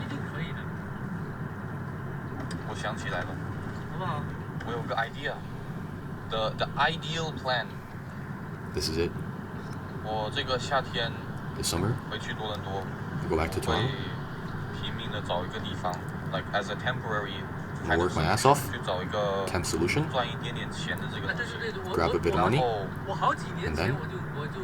一定可以的，我想起来了，好不好？我有个 idea。The ideal plan。 This is it. 我这个夏天 This summer, 回去多伦多， I go back to 会 Toronto, 拼命的找一个地方，like as a temporary I work my ass off, 去找一个 temp solution, 赚一点点钱的这个那东西。这是那种 grab a bit of 然 money, 后我好几年前 And then？我就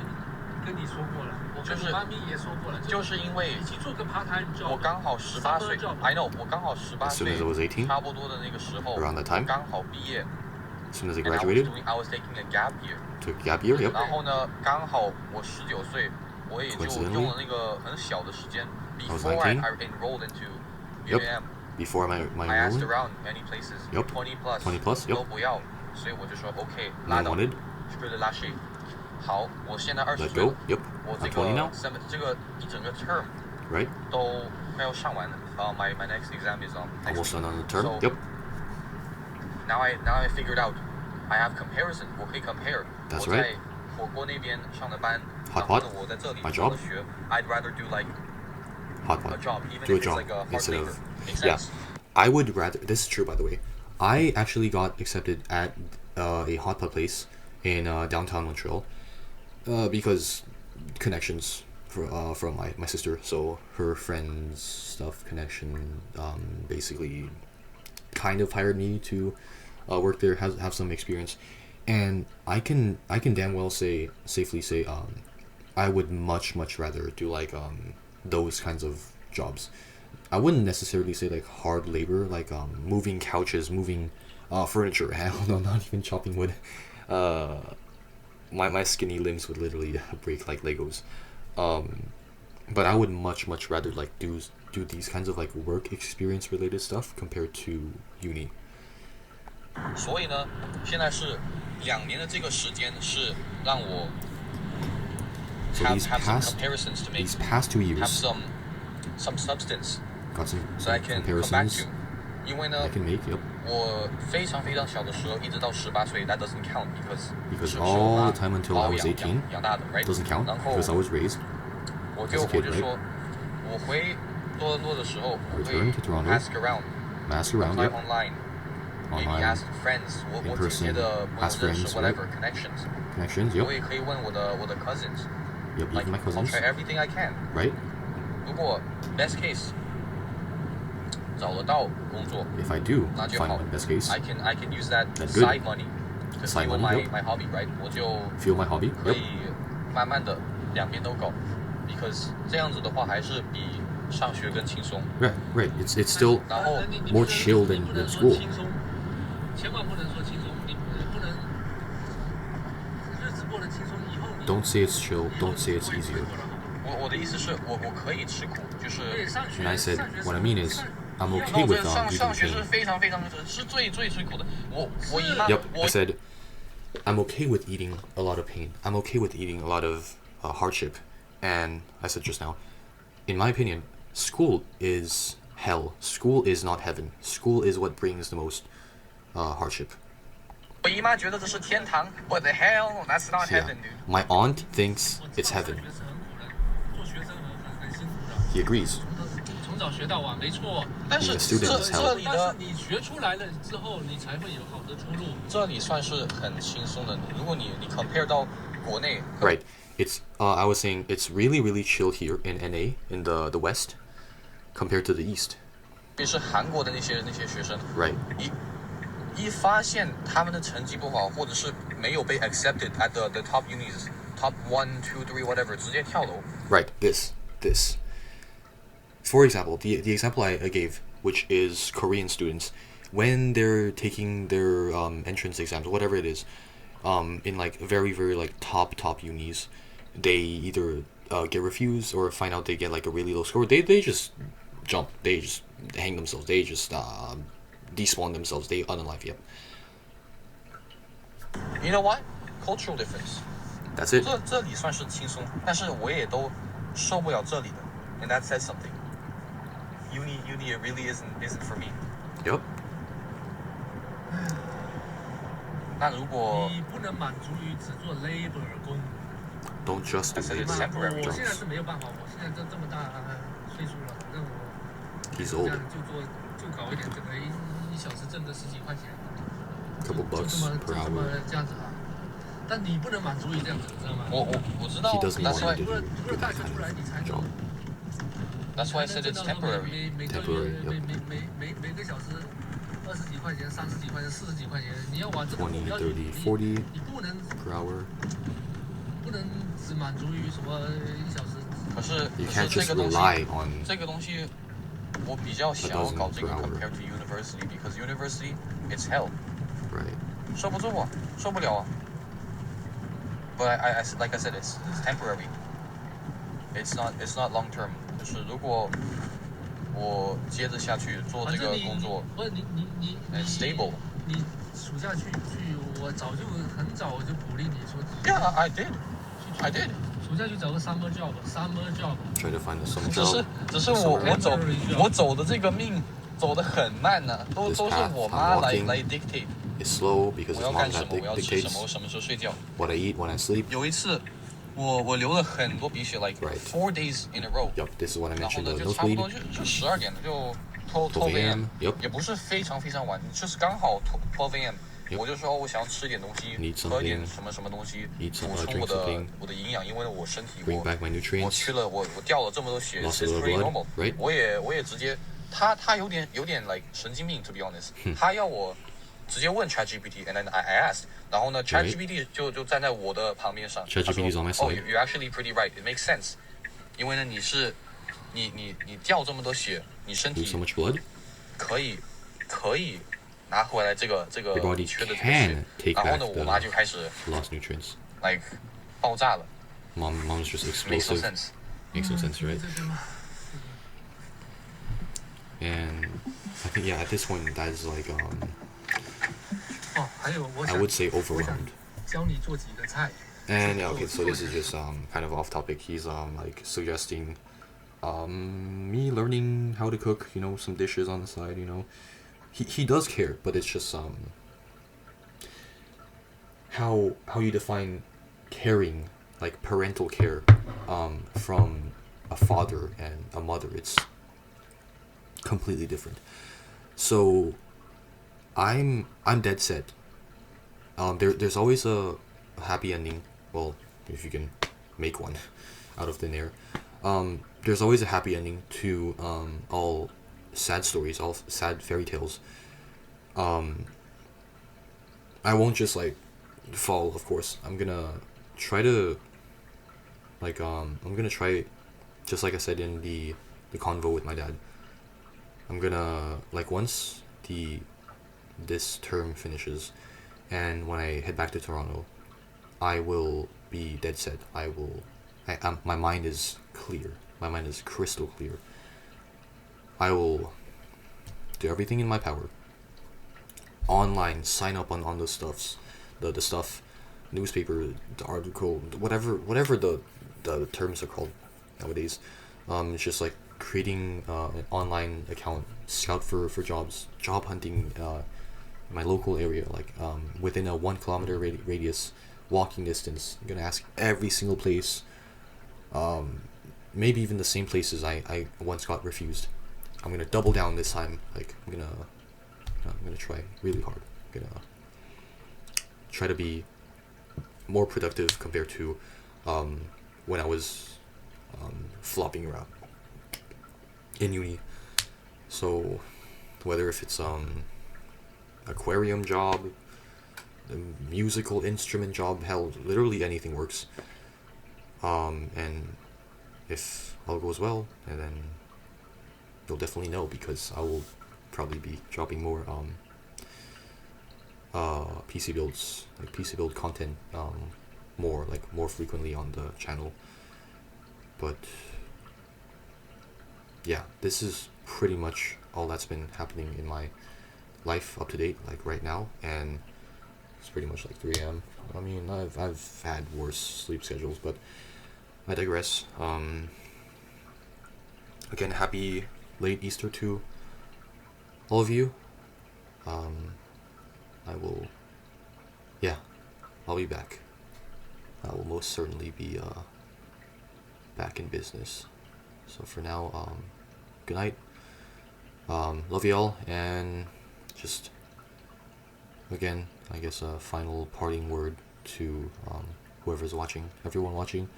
跟你说过了，我跟你妈咪也说过了，就是因为一起做个 part time job。我刚好18岁 Summer job ，I know，我刚好18 As soon 岁 as I was 18, 差不多的那个时候， around that time 我刚好毕业 as soon as I and graduated, I was taking a gap year。 took a gap year. Yep. 然后呢，刚好我19岁，我也就 Coincidentally 用了那个很小的时间 I was ，before I 19 enrolled into Yep. UAM。 Before my I asked enrollment, around many places, Yup. 20 plus, 20 plus, yup. 都不要，所以我就说 OK， no 拉 one 倒 wanted. ，screw the last shit。好，我现在20 Let 岁 go. 了， Yep. 我这 I'm 个 20 now. 这个一整个 term Right. 都快要上完了。My next exam is on next Almost week. done on the term. So Yep. now I figured out, I have comparison，我可以 compare。 That's 我在 right. 火锅那边上的班， Hot 然后呢 pot. 我在这里 My 上的 job. 学。I'd rather do like Hot a pot. job, even Do a if it's job like a hard instead labor. of Makes yeah. sense. I would rather. This is true, by the way. I actually got accepted at a hot pot place in downtown Montreal because connections from my sister. So her friends stuff connection basically kind of hired me to work there, have some experience, and I can damn well safely say I would much rather do like those kinds of jobs. I wouldn't necessarily say like hard labor, like moving couches, moving furniture. Hell no, not even chopping wood. My skinny limbs would literally break like Legos. But I would much rather like do these kinds of like work experience related stuff compared to uni. 所以呢，现在是2年的这个时间是让我 So have these some past comparisons to make, these past 2 have years some substance got some that I can come back comparisons to。因为呢 I，can make. Yep. 我非常小的时候，一直到18岁，that doesn't count Because 是 all 我 the time until I 把我 was 18养大的 ，right？ doesn't count 然后 because I was raised. 我 as a kid, 就 right？说，我回多伦多的时候，我会 Return to Toronto, ask around, Mask around. apply Yep. online, maybe Online, ask friends，我 in 姐姐 person, 的朋友 ask 认识 friends, whatever connections， Connections. 我 Yep. 也可以问我的 cousins。 Yep. Like Even my I'll cousins. try everything I can。 Right. 如果 best case 找得到工作， If I do 那就 find 好。 one best case, I can use that That's good. side money to Side fuel money, my yep. hobby, right？我就 fuel my hobby. 可 Yep. 以慢慢的两边都搞，because 这样子的话还是比上学更轻松。 Right. Right. It's still 然后more chill than school. 千万不能说轻松，你不能日子过得轻松，以后你 Don't say it's chill. Don't say it's easier. 我的意思是我可以吃苦，就是对上学 And I said, 上学 what I 是 mean is, 上 I'm 一样 okay 我 with 觉得上 eating 上学是 pain. 非常非常是最苦的。我姨妈 Yep, 我 I said, I'm okay with eating a lot of pain. I'm okay with eating a lot of hardship. And I said just now, in my opinion, school is hell. School is not heaven. School is what brings the most hardship. 我姨妈觉得这是天堂。What the hell? That's not Yeah. heaven, dude. My aunt thinks 我知 it's 道 heaven. 上学是很苦的，做学生很辛苦的， He agrees. 从早学到晚，没错。但是 Being a student is 这 hell. 里但是的你学出来了之后，你才会有好的出路。这里算是很轻松的。如果你 compare 到国内 Right. It's I was saying it's really really chill here in NA in the West compared to the East. 特别是韩国的那些学生， Right. 一发现他们的成绩不好，或者是没有被 accepted at the top unis, top 1, 2, 3, whatever，直接跳楼。 Right. This. For example, the example I gave, which is Korean students, when they're taking their entrance exams, whatever it is, in like very very like top unis, they either get refused or find out they get like a really low score. They just jump. They just hang themselves. They just despawn themselves. They unalive. Yep. You know what? Cultural difference。 That's it. 这里算是轻松，但是我也都受不了这里的。And that says something. Uni it really isn't for me. Yep. 那如果你不能满足于只做 labor 工。 Don't just do I said it's labor temporary 我现在 jobs. 是没有办法，我现在这么大岁数了，反正我 He's 这 old. 样就搞一点，整个一小时挣个十几块钱， Couple 就 bucks 这 per 么 hour. 这样子啊。但你不能满足于这样子，你知道吗？我知道 He doesn't ，That's want why you to 你不 do 能大 that 学 kind 出来，你才 of 能 job. That's why I said it's temporary. 每个 Temporary, 月 yep. 每个小时20几块钱、30几块钱、40几块钱，你要往这个 20, 目标去， 30, 40你不能 per hour. 只满足于什么1小时。可是 You 可 can't 是这 just 个东西 rely on 这个东西，我比较想要 dozen 搞这个 per hour. compared to university because university it's hell， Right. 受不住啊，受不了啊。But I like I said it's temporary. It's not long term. 就是如果我接着下去做这个工作不是你，and stable. 你暑假去，我很早就鼓励你说。 Yeah, I did. I did. 暑假去找个 summer job。 Try to find some 只是 job. 我走的这个命走得很慢呢，都 This 是 path 我妈 I'm 来 walking dictate。 It's slow because 我 his 要 mom 干什 that 么？我要吃什 dictates 么？我什么时候睡觉？ what I eat, when I sleep. 有一次，我流了很多鼻血 ，like Right. 4 days in a row。 Yup, this is what I 然后 mentioned. 呢， The 就差不多 nosebleed. 就12点了，就12 12 a.m. a.m. Yup. 也不是非常晚，就是刚好12 a.m. Yep. 我就说我想要吃点东西 Need，something. 喝点什么东西， Eat some- 补充 drink something. 我的营养，因为我身体 Bring back my 我 nutrients. 去了我掉了这么多血 Lost a ，it's little pretty blood, normal。 right? 我也直接，他有点 like 神经病，to be honest。他要我直接问 ChatGPT，and then I asked，然后呢 ChatGPT 就站在我的旁边上。 ChatGPT is on my side. Oh, you're actually pretty right. It makes sense。因为呢，你掉这么多血，你身 Lose 体 so much blood. 可以拿回来这个 Your body 你缺的这个 can 血。 take 然后 back 呢，我妈就开始 lost nutrients. like 爆炸了 Mom's just ，makes no explosive. sense。 Makes no sense, right? 这边嘛 And I think yeah, at this point that is like 哦，还有我 I 想 would say 我想 overwhelmed. 教你做几个菜。 And yeah, okay, so this is just kind of off topic. He's like suggesting me learning how to cook, you know, some dishes on the side, you know. He does care, but it's just how you define caring, like parental care, from a father and a mother. It's completely different. So I'm dead set. There's always a happy ending. Well, if you can make one out of thin air. There's always a happy ending to all sad stories, all sad fairy tales. I won't just like fall, of course. I'm gonna try to like I'm gonna try, just like I said in the convo with my dad. I'm gonna like once the this term finishes, and when I head back to Toronto, I will be dead set. My mind is clear. My mind is crystal clear. I will do everything in my power. Online, sign up on the stuffs, the stuff, newspaper, the article, whatever the terms are called nowadays. It's just like creating an online account, scout for jobs, job hunting in my local area, like within a 1 kilometer radius, walking distance. I'm gonna ask every single place, maybe even the same places I once got refused. I'm gonna double down this time. Like I'm gonna try really hard. I'm gonna try to be more productive compared to when I was flopping around in uni. So whether if it's aquarium job, the musical instrument job, hell, literally anything works. And if all goes well, and then you'll definitely know, because I will probably be dropping more PC builds, like PC build content, more frequently on the channel. But yeah, this is pretty much all that's been happening in my life up to date, like right now, and it's pretty much like 3 a.m. I mean, I've had worse sleep schedules, but I digress. Again, happy late Easter to all of you. I'll be back. I will most certainly be back in business. So for now, good night. Love y'all, and just again, I guess a final parting word to whoever's watching, everyone watching.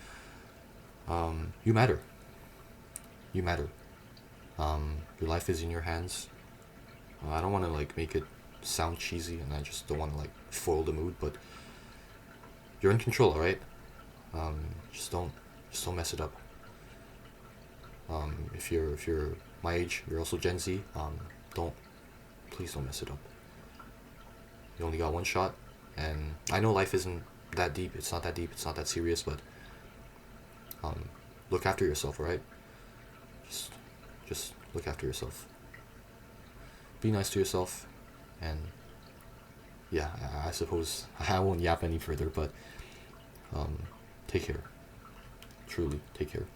You matter. You matter. Your life is in your hands. I don't want to like make it sound cheesy, and I just don't want to like foil the mood, but you're in control, alright? Just don't mess it up. If you're my age, you're also Gen Z. Please don't mess it up. You only got one shot, and I know life isn't that deep. It's not that deep. It's not that serious, but look after yourself, alright? Just look after yourself. Be nice to yourself, and yeah, I suppose I won't yap any further, but take care. Truly, take care.